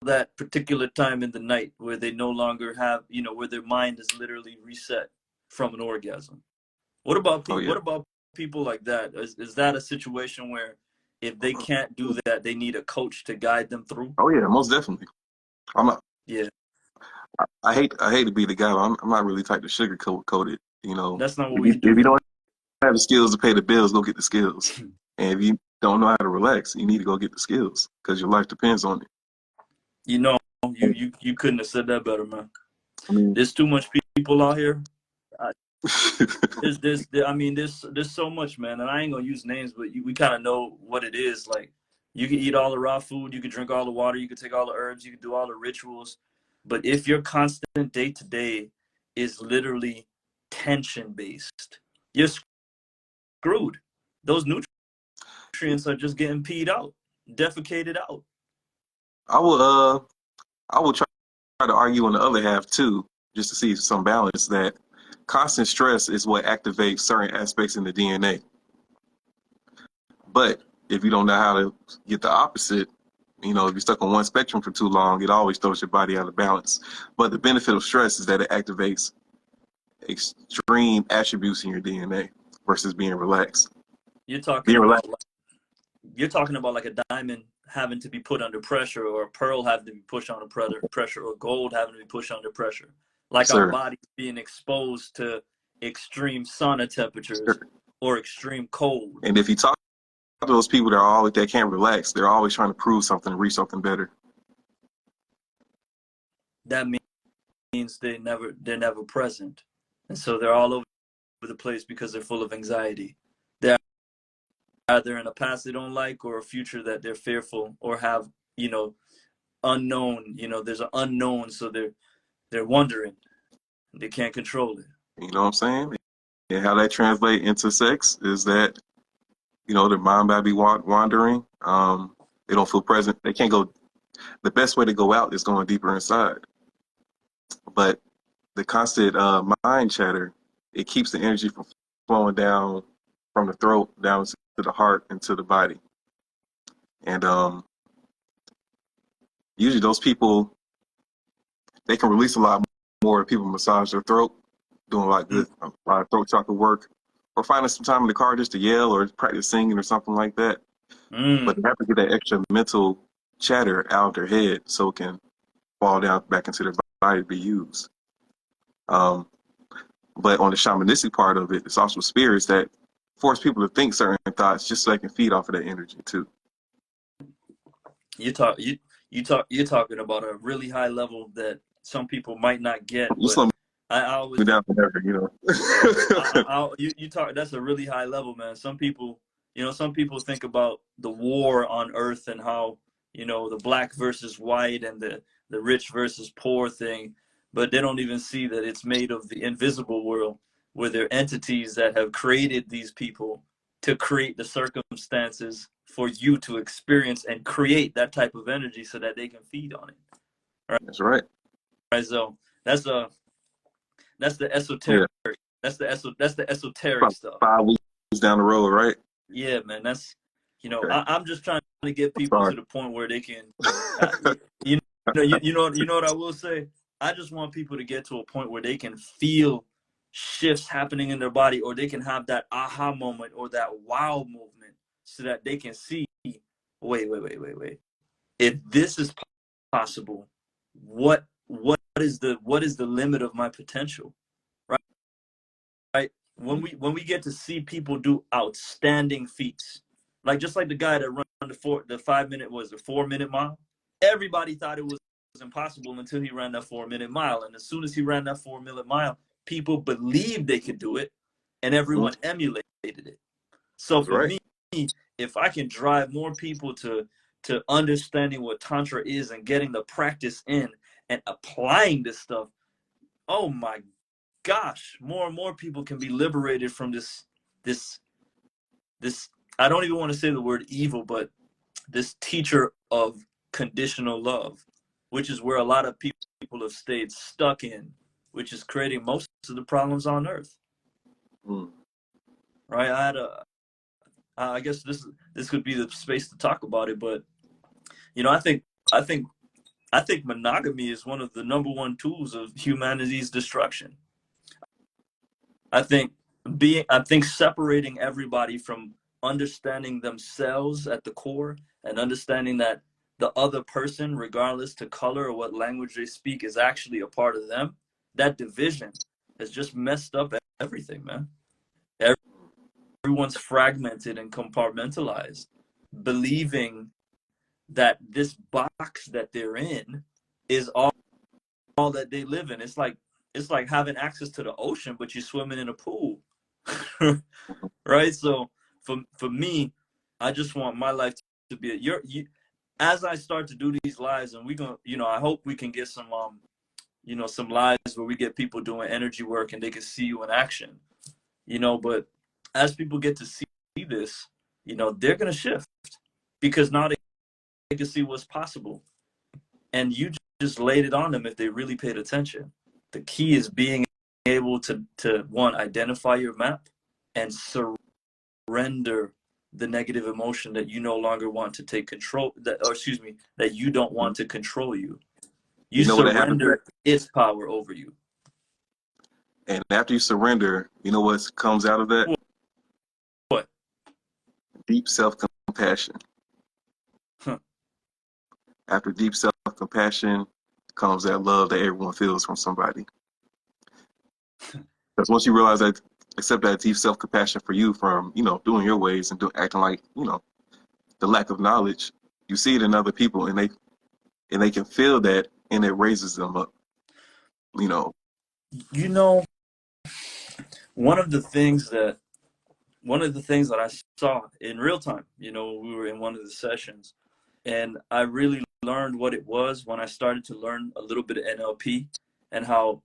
that particular time in the night where they no longer have, where their mind is literally reset from an orgasm. What about Oh people? yeah. What about people like that? Is that a situation where if they can't do that, they need a coach to guide them through? Oh yeah. Most definitely. I'm not. Yeah, I hate to be the guy, but I'm not really type to sugarcoat it. that's not what If we you, should do, if you man. don't have the skills to pay the bills, go get the skills. And if you don't know how to relax, you need to go get the skills, because your life depends on You know, you it. you you couldn't have said that better, man. I mean, There's too much people out here. Uh, there's so much, man, and I ain't gonna use names, but we kind of know what it is. Like, you can eat all the raw food, you can drink all the water, you can take all the herbs, you can do all the rituals, but if your constant day to day is literally tension based, you're screwed. Those nutrients are just getting peed out, defecated out. I will try to argue on the other half too, just to see some balance, that constant stress is what activates certain aspects in the DNA. But if you don't know how to get the opposite, if you're stuck on one spectrum for too long, it always throws your body out of balance. But the benefit of stress is that it activates extreme attributes in your DNA versus being relaxed. You're talking Being about relaxed, like you're talking about like a diamond having to be put under pressure, or a pearl having to be pushed under pressure, or gold having to be pushed under pressure. Like our sir. bodies being exposed to extreme sauna temperatures or extreme cold. And if you talk to those people that can't relax, they're always trying to prove something, reach something better. That means they're never present, and so they're all over the place because they're full of anxiety. They're either in a past they don't like or a future that they're fearful or have, unknown. There's an unknown, so they're wondering. They can't control it. You know what I'm saying? And how that translates into sex is that, their mind might be wandering. They don't feel present. They can't go. The best way to go out is going deeper inside. But the constant mind chatter, it keeps the energy from flowing down from the throat down to the heart and to the body. And usually those people, they can release a lot more if people massage their throat, doing like good a lot of throat chakra work, or finding some time in the car just to yell or practice singing or something like that. But they have to get that extra mental chatter out of their head so it can fall down back into their body to be used. But on the shamanistic part of it, it's also spirits that force people to think certain thoughts just so they can feed off of that energy too. You're talking about a really high level that some people might not get. You But slow I me always down forever, you talk. That's a really high level, man. Some people think about the war on Earth and how the black versus white and the rich versus poor thing, but they don't even see that it's made of the invisible world, where there are entities that have created these people to create the circumstances for you to experience and create that type of energy so that they can feed on it. Right? That's right. Right. So that's the esoteric. Yeah. That's the esoteric About stuff. 5 weeks down the road, right? Yeah, man. That's Okay. I'm just trying to get people Sorry. to the point where they can, you know what I will say. I just want people to get to a point where they can feel shifts happening in their body, or they can have that aha moment or that wow movement, so that they can see, wait. If this is possible, what is the limit of my potential? Right? When we get to see people do outstanding feats, like just like the guy that ran the 5 minute, was the 4 minute mile. Everybody thought it was impossible until he ran that 4 minute mile, and as soon as he ran that 4 minute mile, people believed they could do it, and everyone emulated it. So That's for right. me, if I can drive more people to understanding what Tantra is and getting the practice in and applying this stuff, oh my gosh, more and more people can be liberated from this I don't even want to say the word evil, but this teacher of conditional love, which is where a lot of people have stayed stuck in, which is creating most of the problems on earth. Right? I guess this could be the space to talk about it, but I think monogamy is one of the number one tools of humanity's destruction. I think separating everybody from understanding themselves at the core and understanding that the other person, regardless to color or what language they speak, is actually a part of them. That division has just messed up everything, man. Everyone's fragmented and compartmentalized, believing that this box that they're in is all that they live in. It's like having access to the ocean, but you're swimming in a pool. Right? So for me, I just want my life to be as I start to do these lives, and we're gonna, I hope we can get some some lives where we get people doing energy work and they can see you in action. But as people get to see this, they're gonna shift, because now they can see what's possible. And you just laid it on them if they really paid attention. The key is being able to one, identify your map and surrender the negative emotion that you no longer want to take control, that you don't want to control you. You know what happens surrender its power over you. And after you surrender, you know what comes out of that? What? Deep self-compassion. Huh. After deep self-compassion comes that love that everyone feels from somebody. Because once you realize that, accept that deep self-compassion for you from, doing your ways and acting like, the lack of knowledge, you see it in other people, and they can feel that, and it raises them up, you know. You know, one of the things that I saw in real time, we were in one of the sessions, and I really learned what it was when I started to learn a little bit of NLP and how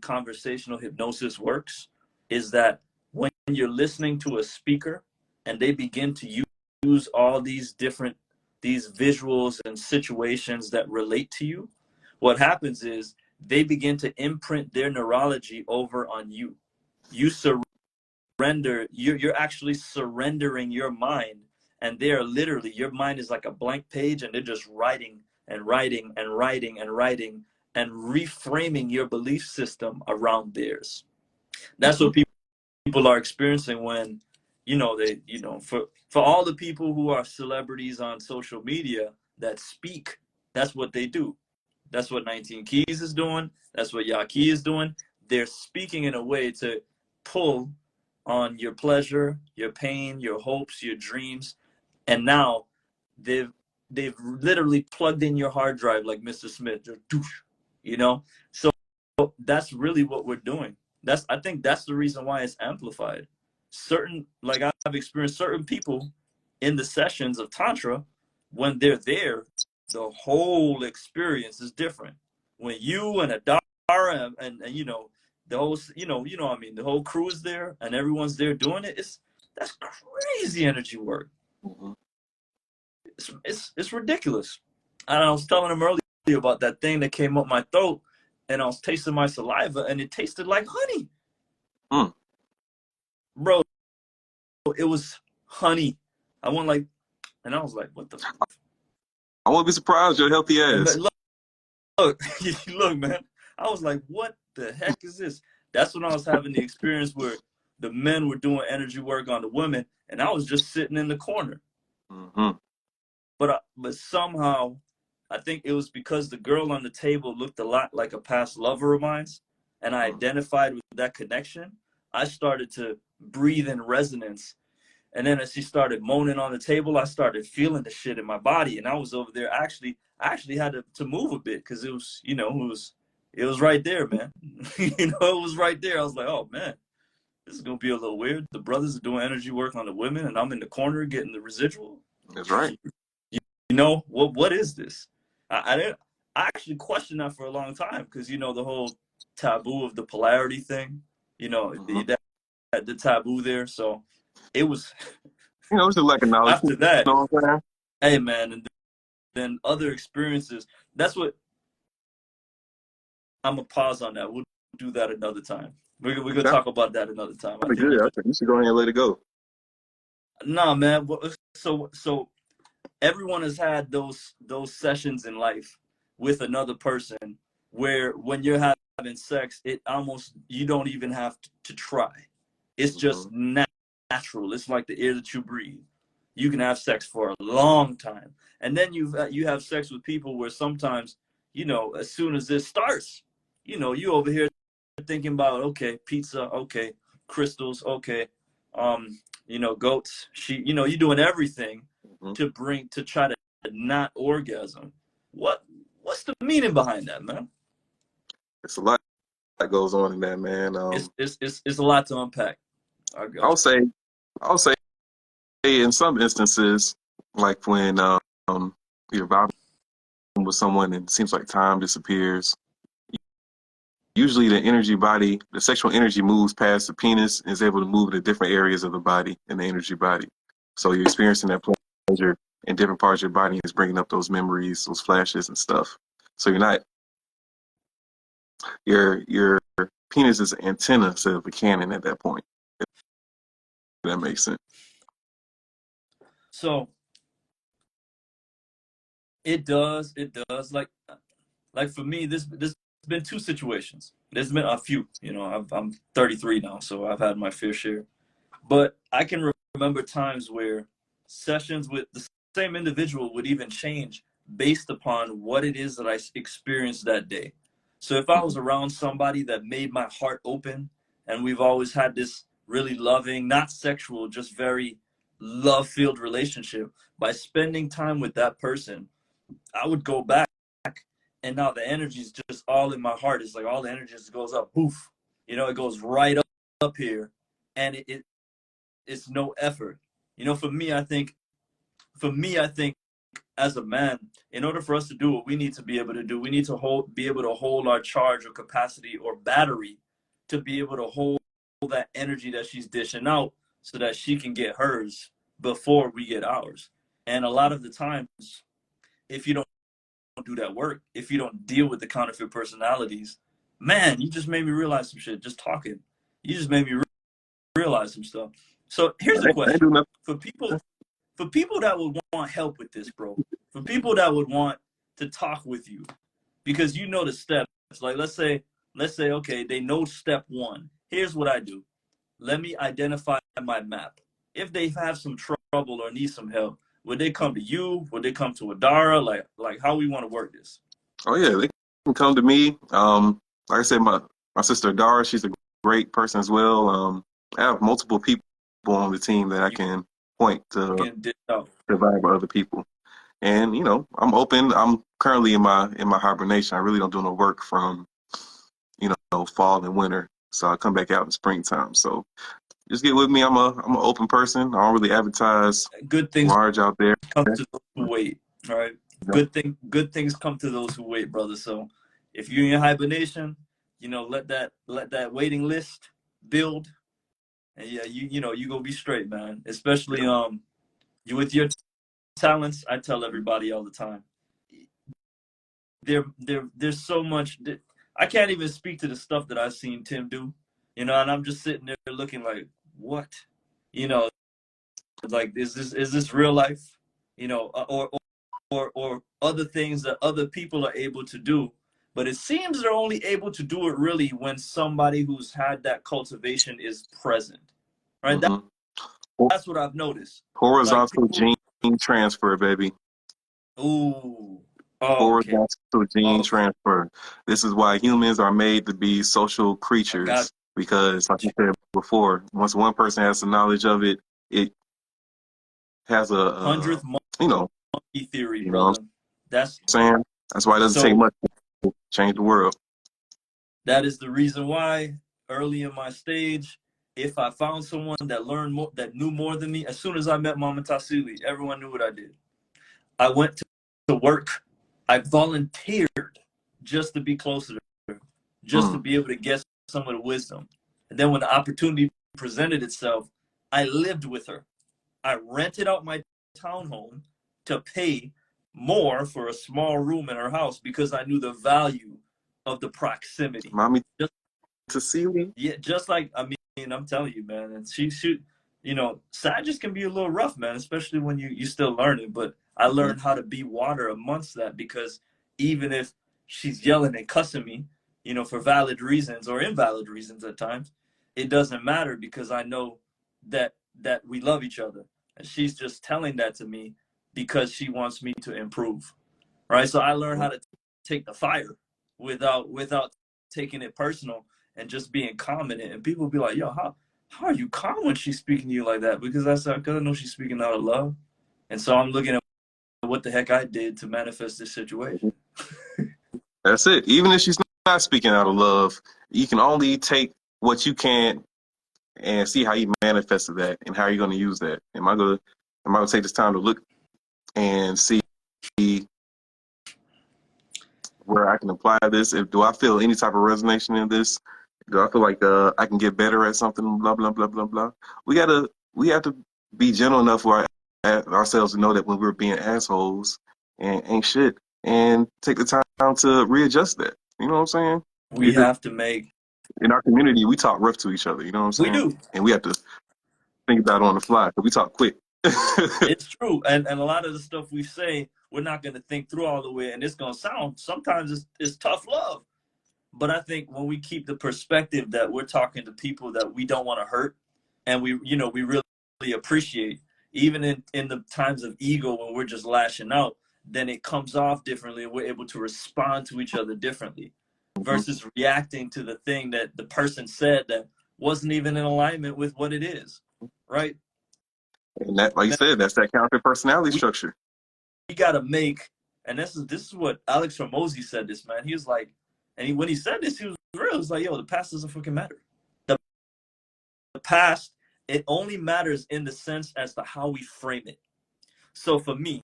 conversational hypnosis works, is that when you're listening to a speaker and they begin to use all these visuals and situations that relate to you, what happens is they begin to imprint their neurology over on you. You surrender, you're actually surrendering your mind, and they are literally, your mind is like a blank page, and they're just writing and writing and writing and writing and reframing your belief system around theirs. That's Mm-hmm. what people are experiencing when, for all the people who are celebrities on social media that speak, that's what they do. That's what 19 Keys is doing. That's what Yaki is doing. They're speaking in a way to pull on your pleasure, your pain, your hopes, your dreams, and now they've literally plugged in your hard drive like Mr. Smith, you know. So that's really what we're doing. I think that's the reason why it's amplified. Like I've experienced certain people in the sessions of Tantra, when they're there, the whole experience is different. When you and a Dara and the whole, what I mean, the whole crew is there and everyone's there doing it, that's crazy energy work. Mm-hmm. It's ridiculous. And I was telling him earlier about that thing that came up my throat, and I was tasting my saliva, and it tasted like honey. Mm. Bro, it was honey. I went like, and I was like, what the? I won't be surprised, your healthy And ass. look, look, man. I was like, what the heck is this? That's when I was having the experience where the men were doing energy work on the women, and I was just sitting in the corner. Mm-hmm. But somehow, I think it was because the girl on the table looked a lot like a past lover of mine, and I identified with that connection. I started to breathe in resonance, and then as she started moaning on the table, I started feeling the shit in my body, and I was over there. I actually had to move a bit because it was, it was right there, man. It was right there. I was like, oh man, this is gonna be a little weird. The brothers are doing energy work on the women, and I'm in the corner getting the residual. That's right. What is this? I didn't. I actually questioned that for a long time because the whole taboo of the polarity thing. Mm-hmm. The taboo there. So it was It's just lack of knowledge. after that. You know what I'm saying? Hey man, and then other experiences. That's what I'm gonna pause on that. We'll do that another time. We're gonna talk about that another time. I That'd be think good. I think you should go ahead and let it go. nah, man. So everyone has had those sessions in life with another person where when you're having sex, it almost, you don't even have to try. It's just Mm-hmm. natural. It's like the air that you breathe. You can have sex for a long time, and then you have sex with people where sometimes, as soon as this starts, you over here thinking about, okay, pizza, okay, crystals, okay, goats, you're doing everything Mm-hmm. to try to not orgasm. What's the meaning behind that, man? It's a lot that goes on in that, man. It's a lot to unpack. I'll say, I'll say, in some instances, like when you're vibing with someone and it seems like time disappears. Usually, the sexual energy moves past the penis and is able to move to different areas of the body in the energy body. So you're experiencing that pleasure in different parts of your body, and it's bringing up those memories, those flashes and stuff. So your penis is an antenna instead of a cannon at that point. If that makes sense. So it does. Like for me, this been two situations. There's been a few. I'm 33 now, so I've had my fair share. But I can remember times where sessions with the same individual would even change based upon what it is that I experienced that day. So if I was Mm-hmm. around somebody that made my heart open and we've always had this really loving, not sexual, just very love-filled relationship. By spending time with that person, I would go back, and now the energy is just all in my heart. It's like all the energy just goes up, poof. You know, it goes right up here, and it's no effort. You know, for me, I think as a man, in order for us to do what we need to be able to do, we need to be able to hold our charge or capacity or battery to be able to hold that energy that she's dishing out so that she can get hers before we get ours. And a lot of the times, if you don't do that work, if you don't deal with the counterfeit personalities, man, you just made me realize some shit just talking. You just made me realize some stuff. So here's a I question do nothing. for people that would want help with this, bro. For people that would want to talk with you, because you know the steps. Like let's say, okay, they know step one. Here's what I do. Let me identify my map. If they have some trouble or need some help, would they come to you? Would they come to Adara? Like how we want to work this? Oh yeah, they can come to me. Like I said, my sister Dara, she's a great person as well. I have multiple people on the team that I You can point to can dish out. provide by other people. And you know, I'm open. I'm currently in my hibernation. I really don't do no work from fall and winter. So I come back out in springtime. So just get with me. I'm an open person. I don't really advertise Good things large out there. come to those who wait. All right. Good things come to those who wait, brother. So if you're in hibernation, you know, let that waiting list build. And yeah, you know, you go be straight, man. Especially you with your talents, I tell everybody all the time. There's so much I can't even speak to the stuff that I've seen Tim do. You know, and I'm just sitting there looking like, what? You know, like is this real life? You know, or other things that other people are able to do. But it seems they're only able to do it really when somebody who's had that cultivation is present. Right? Mm-hmm. That's what I've noticed. Like Horizontal people, gene transfer, baby. ooh, oh, okay. Horizontal gene Okay. transfer. This is why humans are made to be social I got creatures. Because, like you you. said before, once one person has the knowledge of it, it has Hundredth you know, monkey theory, what I'm brother. That's saying. That's why it doesn't take so much to change the world. that is the reason why early in my stage, if I found someone that learned more, that knew more than me, as soon as I met Mama Tasili, everyone knew what I did. I went to work. I volunteered just to be closer to her, just to Mm. be able to get some of the wisdom. And then when the opportunity presented itself, I lived with her. I rented out my townhome to pay more for a small room in her house because I knew the value of the proximity. Mommy Just to see me. yeah, just like I mean, I'm telling you, man. And you know, Sagittarius can be a little rough, man, especially when you still learning. But I Mm-hmm. learned how to be water amongst that because even if she's yelling and cussing me, you know, for valid reasons or invalid reasons at times, it doesn't matter because I know that we love each other, and she's just telling that to me because she wants me to improve, right? So I learned how to take the fire without taking it personal and just being calm in it. And people be like, yo, how are you calm when she's speaking to you like that? Because I said, because I know she's speaking out of love. And so I'm looking at what the heck I did to manifest this situation. That's it. Even if she's not speaking out of love, you can only take what you can and see how you manifested that and how you're going to use that. Am I gonna take this time to look and see where I can apply this? If do I feel any type of resonance in this? Do I feel like I can get better at something? Blah blah blah blah blah. We have to be gentle enough for ourselves to know that when we're being assholes and ain't shit, and take the time to readjust that. You know what I'm saying? We have to make, In our community, we talk rough to each other. You know what I'm we saying? do. And we have to think about it on the fly because we talk quick. It's true. And a lot of the stuff we say, we're not going to think through all the way. And it's going to sound, sometimes it's tough love. But I think when we keep the perspective that we're talking to people that we don't want to hurt, and we really appreciate, even in the times of ego when we're just lashing out, then it comes off differently, and we're able to respond to each other differently, versus reacting to the thing that the person said that wasn't even in alignment with what it is, right? And that, like you Now, said, that's that counter personality we, structure. we got to make, and this is what Alex Ramosi said this, man. He was like, and when he said this, he was real. He was like, yo, the past doesn't fucking matter. The past, it only matters in the sense as to how we frame it. So for me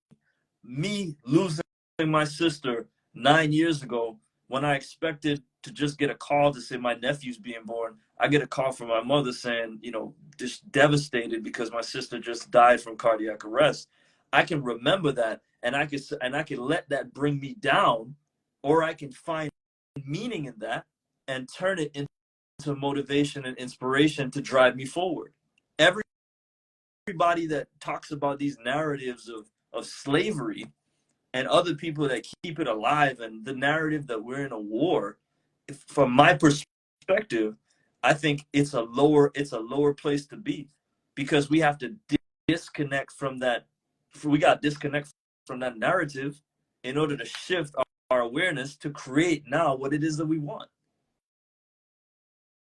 losing my sister 9 years ago, when I expected to just get a call to say my nephew's being born, I get a call from my mother saying, just devastated because my sister just died from cardiac arrest. I can remember that, and I can let that bring me down, or I can find meaning in that and turn it into motivation and inspiration to drive me forward. Everybody that talks about these narratives of slavery and other people that keep it alive and the narrative that we're in a war, from my perspective, I think it's a lower place to be, because we have to disconnect from that. We got to disconnect from that narrative in order to shift our awareness to create now what it is that we want.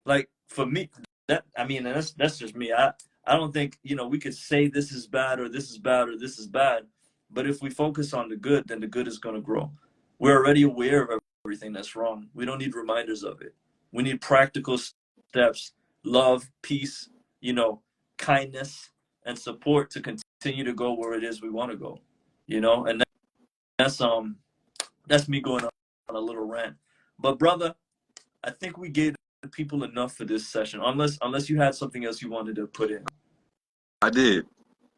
Like for me, and that's just me. I don't think we could say this is bad or this is bad or this is bad, but if we focus on the good, then the good is going to grow. We're already aware of everything that's wrong. We don't need reminders of it. We need practical steps, love, peace, kindness, and support to continue to go where it is we want to go. And that's me going on a little rant. But brother, I think we gave people enough for this session, unless you had something else you wanted to put in. I did.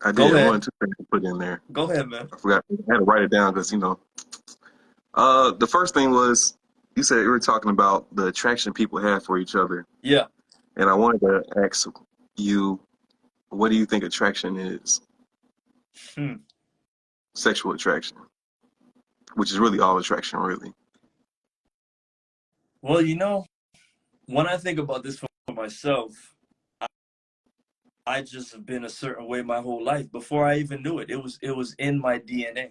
I Go did. ahead. One or two things to put in there. Go ahead, man. I forgot. I had to write it down because the first thing was you said you were talking about the attraction people have for each other, Yeah. and I wanted to ask you, what do you think attraction is? Hmm. Sexual attraction, which is really all attraction, really. Well, when I think about this for myself, I just have been a certain way my whole life before I even knew it. It was in my DNA.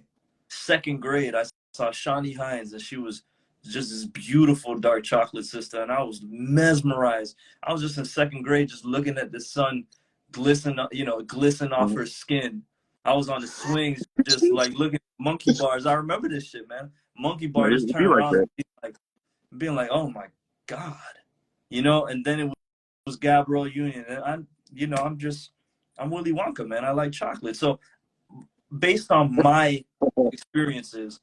Second grade, I saw Shawnee Hines, and she was just this beautiful dark chocolate sister, and I was mesmerized. I was just in second grade, just looking at the sun glisten off Mhm. her skin. I was on the swings, just like looking at monkey bars. I remember this shit, man. Monkey bar, just It be turning like around that. and being like, oh my God, and then it was Gabrielle Union. And I'm Willy Wonka, man. I like chocolate. So based on my experiences,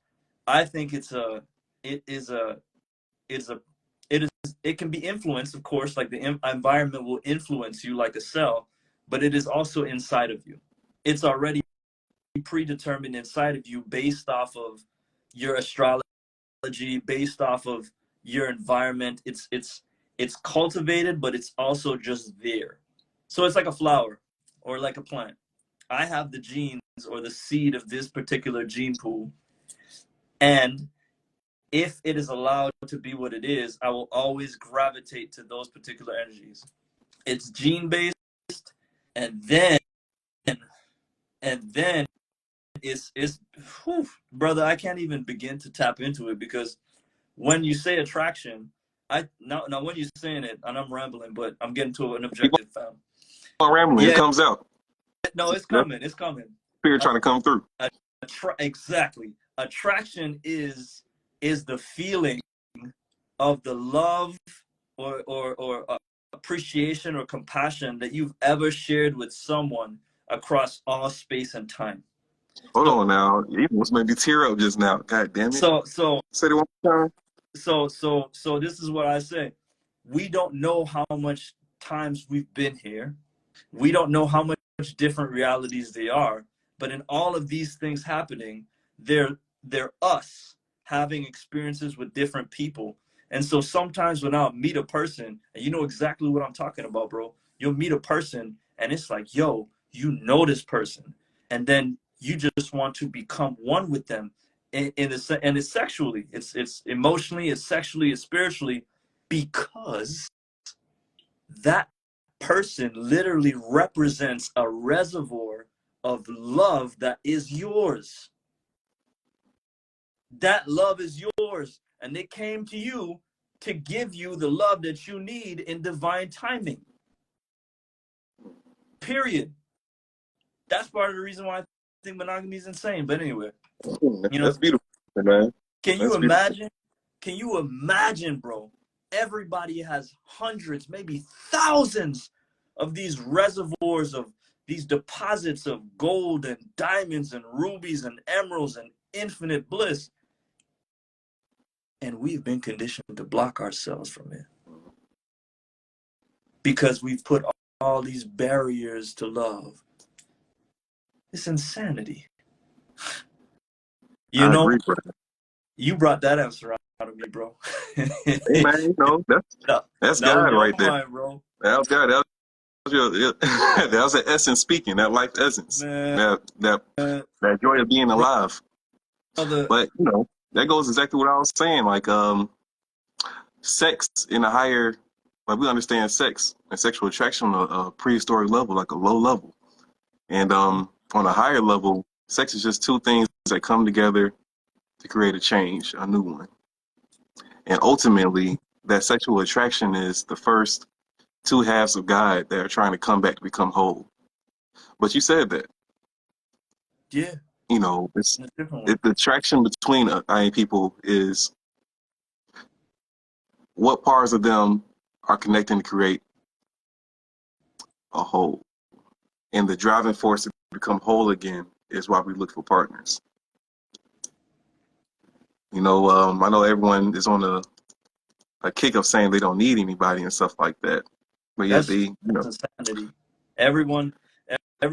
I think it is a, it can be influenced, of course, like the environment will influence you like a cell, but it is also inside of you. It's already predetermined inside of you based off of your astrology, based off of your environment. It's cultivated, but it's also just there. So it's like a flower or like a plant. I have the genes or the seed of this particular gene pool, and if it is allowed to be what it is, I will always gravitate to those particular energies. It's gene based, and then it's whew, brother, I can't even begin to tap into it, because when you say attraction, I now when you're saying it, and I'm rambling, but I'm getting to an Keep objective, fam. on rambling. It Yeah, comes out. no, it's That's coming. It's coming. spirit Uh, trying to come through. exactly. Attraction is the feeling of the love or appreciation or compassion that you've ever shared with someone across all space and time. Hold So on now. You almost made me tear up just now. God damn it. so so Say it one more time. so this is what I say. We don't know how much times we've been here. We don't know how much different realities they are, but in all of these things happening, they're us having experiences with different people. And so sometimes when I'll meet a person, and you know exactly what I'm talking about, bro, you'll meet a person and it's like, yo, this person, and then you just want to become one with them, and it's sexually, it's emotionally, it's sexually, it's spiritually, because that person literally represents a reservoir of love that is yours. That love is yours, and they came to you to give you the love that you need in divine timing. Period. That's part of the reason why I think monogamy is insane. But anyway, you know, That's beautiful, man. can you That's beautiful. imagine? Can you imagine, bro? Everybody has hundreds, maybe thousands of these reservoirs of these deposits of gold and diamonds and rubies and emeralds and infinite bliss. And we've been conditioned to block ourselves from it because we've put all these barriers to love. It's insanity. You I know, agree, bro. you brought that answer out of me, bro. Hey, man, you know, that's That was God your right there. mind, bro. That was God. That was your, that was the essence speaking. That life essence. Man, That joy of being alive. brother, But you know, that goes exactly what I was saying. Like, sex in a higher, like we understand sex and sexual attraction on a prehistoric level, like a low level, and on a higher level, sex is just two things that come together to create a change, a new one. And ultimately, that sexual attraction is the first two halves of God that are trying to come back to become whole. But you said that, yeah, you know, it's in a different way. the attraction between people is what parts of them are connecting to create a whole. And the driving force to become whole again is why we look for partners. You know, I know everyone is on a kick of saying they don't need anybody and stuff like that, but yet That's they, you know, insanity. Everyone,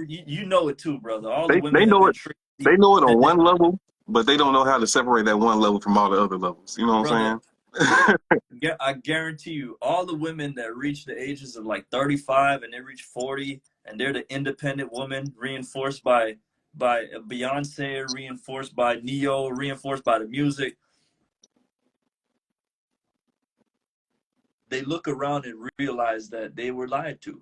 you know it too, brother. All the they women have know been it. tricked. They know it on one level, but they don't know how to separate that one level from all the other levels. You know what Brother, I'm saying? I guarantee you, all the women that reach the ages of like 35 and they reach 40, and they're the independent woman, reinforced by Beyonce, reinforced by Neo, reinforced by the music. They look around and realize that they were lied to.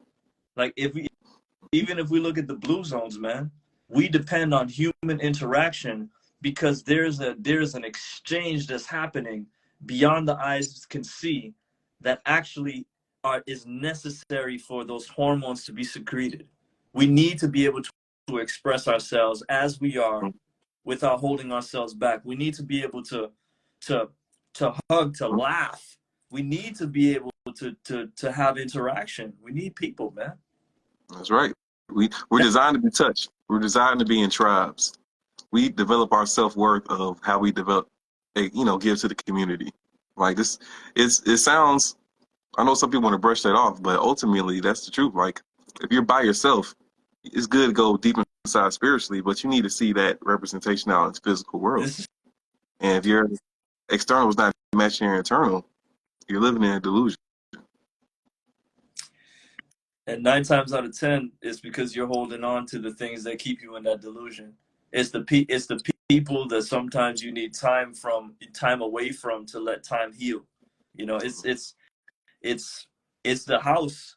Like even if we look at the blue zones, man, we depend on human interaction because there's an exchange that's happening beyond the eyes can see that actually is necessary for those hormones to be secreted. We need to be able to express ourselves as we are without holding ourselves back. We need to be able to hug, to laugh. We need to be able to have interaction. We need people, man. That's right. We're designed to be touched. We're designed to be in tribes. We develop our self-worth of how we develop, give to the community. Like this, it sounds. I know some people want to brush that off, but ultimately that's the truth. Like if you're by yourself, it's good to go deep inside spiritually, but you need to see that representation out in the physical world. This is And if your external is not matching your internal, you're living in a delusion. And 9 times out of 10, it's because you're holding on to the things that keep you in that delusion. It's the people that sometimes you need time away from to let time heal. You know, it's it's the house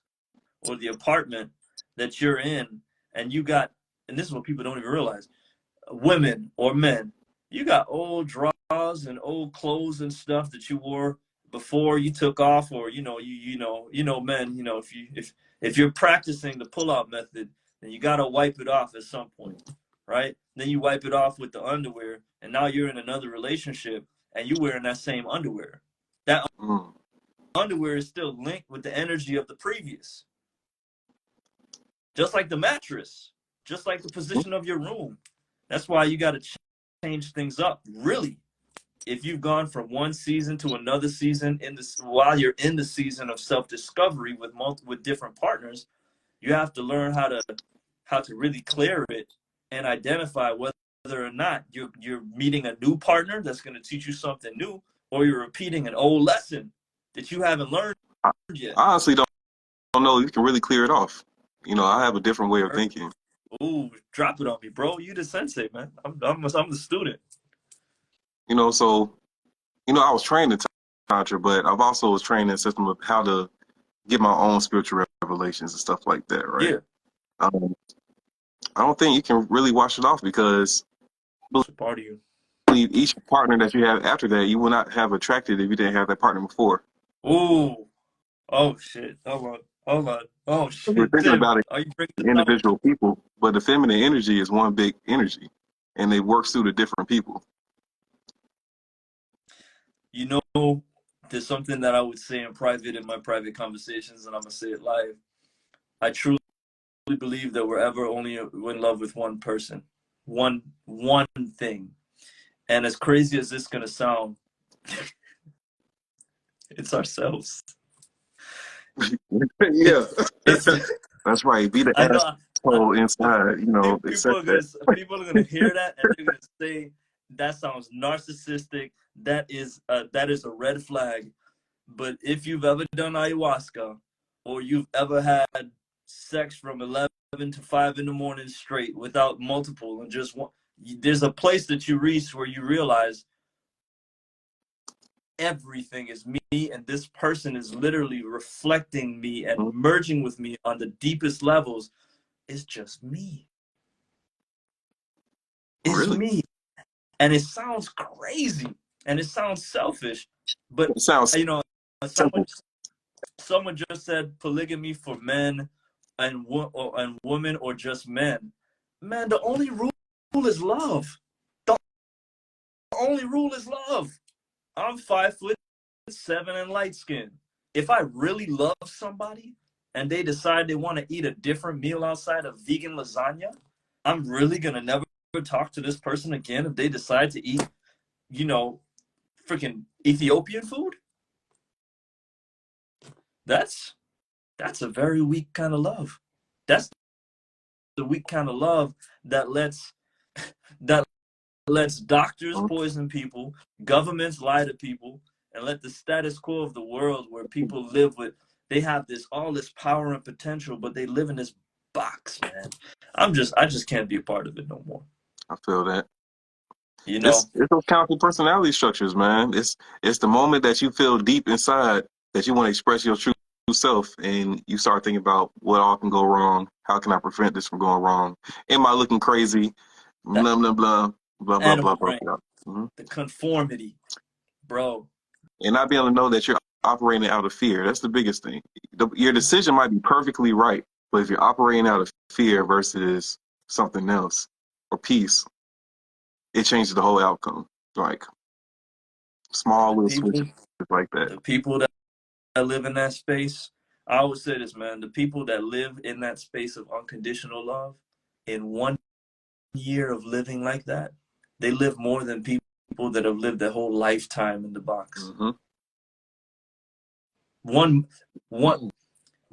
or the apartment that you're in, and you got, and this is what people don't even realize, women or men, you got old drawers and old clothes and stuff that you wore before you took off, or men, if you're practicing the pull-out method, then you got to wipe it off at some point, right? Then you wipe it off with the underwear, and now you're in another relationship and you're wearing that same underwear. That Mm. underwear is still linked with the energy of the previous, just like the mattress, just like the position of your room. That's why you got to change things up. Really, if you've gone from one season to another season while you're in the season of self-discovery with different partners, you have to learn how to really clear it and identify whether or not you're meeting a new partner that's going to teach you something new, or you're repeating an old lesson that you haven't learned I yet. honestly don't know if you can really clear it off. You know, I have a different way of thinking. Ooh, drop it on me, bro. You the sensei, man. I'm the student. You know, so I was trained in Tantra, but I've also was trained in a system of how to get my own spiritual revelations and stuff like that, right? Yeah, Um, I don't think you can really wash it off because it's a part of you. each partner that you have after that, you will not have attracted if you didn't have that partner before. Ooh, oh shit. Hold on. Hold on. Oh We're shit, thinking Tim, about it, are you bringing this up? individual people, but the feminine energy is one big energy, and it works through the different people. You know, there's something that I would say in private in my private conversations, and I'm gonna say it live. I truly believe that we're ever only in love with one person, one thing. And as crazy as this is gonna sound, it's ourselves. Yeah, It's that's right. Be the I know I asshole inside. You know, people accept are that. gonna hear that and they're gonna say that sounds narcissistic. That is a red flag. But if you've ever done ayahuasca or you've ever had sex from 11 to 5 in the morning straight without multiple and just one, there's a place that you reach where you realize everything is me and this person is literally reflecting me and Mhm. merging with me on the deepest levels. It's just me. It's Really, me. And it sounds crazy and it sounds selfish, but it sounds you know, someone simple. someone just said polygamy for men and women or just men. Man, the only rule is love. The only rule is love. I'm 5'7" and light skinned. If I really love somebody and they decide they want to eat a different meal outside of vegan lasagna, I'm really gonna never talk to this person again if they decide to eat, you know, freaking Ethiopian food. That's that's a very weak kind of love. That's the weak kind of love that that lets doctors Mhm. poison people, governments lie to people, and let the status quo of the world where people live with they have this all this power and potential, but they live in this box, man. I just can't be a part of it no more. I feel that. You It's know? it's those counter personality structures, man. It's the moment that you feel deep inside that you want to express your true self, and you start thinking about what all can go wrong. How can I prevent this from going wrong? Am I looking crazy? That Blah blah blah blah blah blah animal blah. brain, blah. Mhm. the conformity, bro. And not being able to know that you're operating out of fear. That's the biggest thing. Your decision might be perfectly right, but if you're operating out of fear versus something else or peace, it changes the whole outcome. Like And small little switches like that. the people that live in that space, I always say this, man, the people that live in that space of unconditional love, in 1 year of living like that, they live more than people that have lived their whole lifetime in the box. Hmm. One, one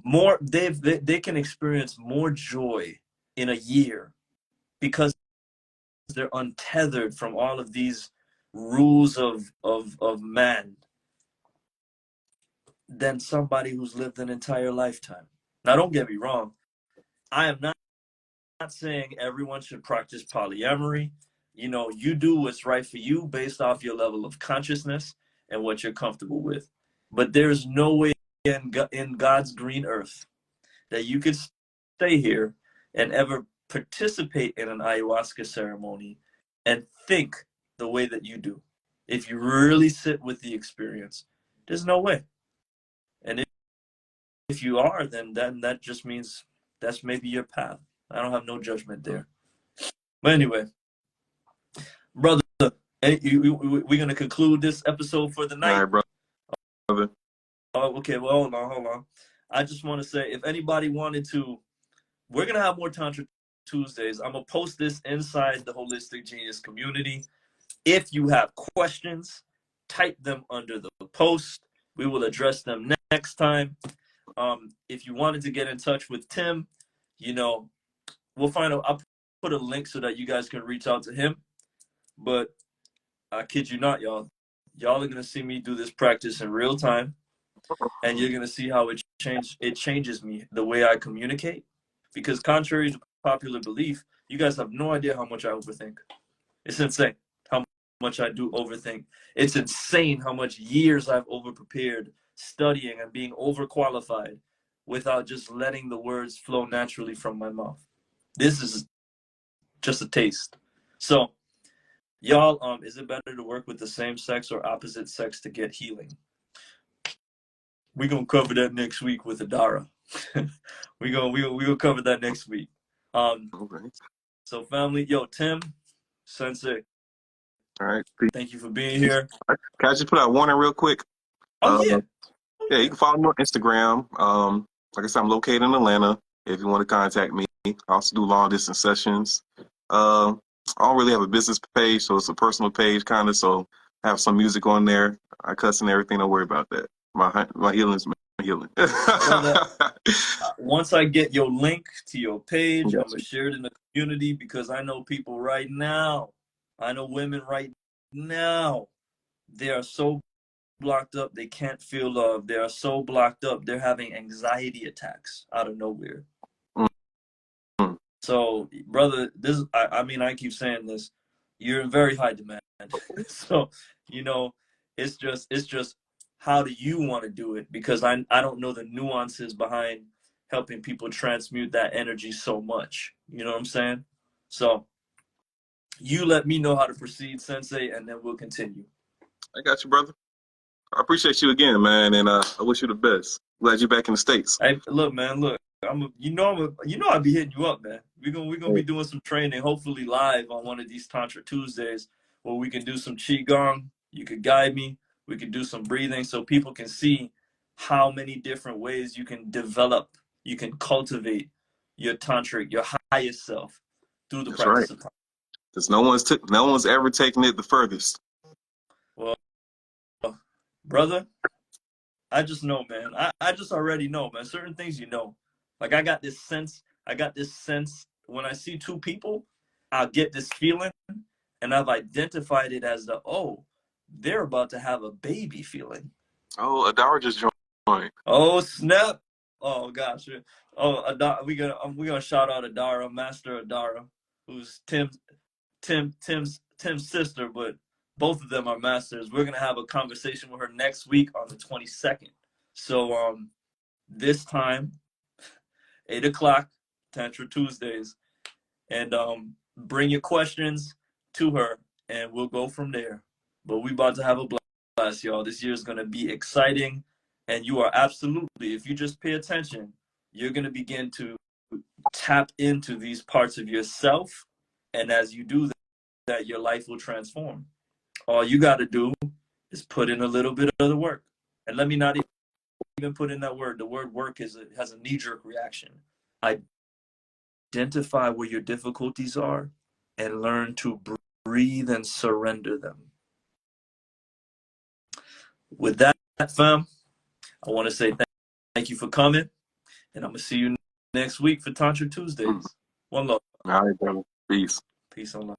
more, they can experience more joy in a year because they're untethered from all of these rules of man than somebody who's lived an entire lifetime. Now, don't get me wrong. I am not saying everyone should practice polyamory. You know, you do what's right for you based off your level of consciousness and what you're comfortable with. But there's no way in God's green earth that you could stay here and ever participate in an ayahuasca ceremony and think the way that you do. If you really sit with the experience, there's no way. And if you are, then that just means that's maybe your path. I don't have no judgment there. But anyway, brother, we're gonna conclude this episode for the All night. right, brother. Oh, okay. Well, hold on. I just want to say, if anybody wanted to, we're gonna have more Tantra Tuesdays. I'm gonna post this inside the Holistic Genius community. If you have questions, type them under the post. We will address them next time. If you wanted to get in touch with Tim, you know, we'll find out. I'll put a link so that you guys can reach out to him. But I kid you not, y'all. Y'all are gonna see me do this practice in real time, and you're gonna see how it changes me the way I communicate. Because contrary to popular belief, you guys have no idea how much I overthink. It's insane how much I do overthink. It's insane how much years I've overprepared, studying and being overqualified without just letting the words flow naturally from my mouth. This is just a taste. So, y'all, is it better to work with the same sex or opposite sex to get healing? We're gonna cover that next week with Adara. we gonna cover that next week. Okay. So family, yo, Tim, Sensei, All right. Peace. thank you for being here. Can I just put out one in real quick? Oh Uh, yeah, oh yeah, you yeah. can follow me on Instagram. Like I said, I'm located in Atlanta. If you want to contact me, I also do long distance sessions. I don't really have a business page, so it's a personal page kind of. So I have some music on there. I cuss and everything. Don't worry about that. My healing's my healing. Brother, once I get your link to your page, I'm Got gonna you. share it in the community because I know people right now. I know women right now. They are so blocked up they can't feel love. They are so blocked up they're having anxiety attacks out of nowhere. Mm-hmm. So, brother, this I mean I keep saying this. You're in very high demand. So, you know, it's just how do you want to do it? Because I don't know the nuances behind helping people transmute that energy so much. You know what I'm saying? So, you let me know how to proceed, Sensei, and then we'll continue. I got you, brother. I appreciate you again, man, and I wish you the best. Glad you're back in the States. Hey, look, man, look. I'll be hitting you up, man. We're gonna be doing some training, hopefully live on one of these Tantra Tuesdays, where we can do some qigong. You could guide me. We could do some breathing, so people can see how many different ways you can develop, you can cultivate your tantric, your highest self through the That's right. practice of tantra. Because no one's ever taken it the furthest. Well, brother, I just know, man. I just already know, man. Certain things you know. Like I got this sense when I see two people, I'll get this feeling and I've identified it as they're about to have a baby feeling. Oh, Adara just joined. Oh snap. Oh gosh. Oh Adara, we're gonna shout out Adara, Master Adara, who's Tim's sister, but both of them are masters. We're gonna have a conversation with her next week on the 22nd. So this time, 8 o'clock, Tantra Tuesdays, and bring your questions to her, and we'll go from there. But we about to have a blast, y'all. This year is gonna be exciting, and you are absolutely, if you just pay attention, you're gonna begin to tap into these parts of yourself, and as you do that, your life will transform. All you got to do is put in a little bit of the work, and let me not even put in that word. The word work has a knee-jerk reaction. Identify where your difficulties are and learn to breathe and surrender them. With that, fam, I want to say thank you for coming, and I'm going to see you next week for Tantra Mm. Tuesdays. One love. All right, brother. Peace. Peace on love.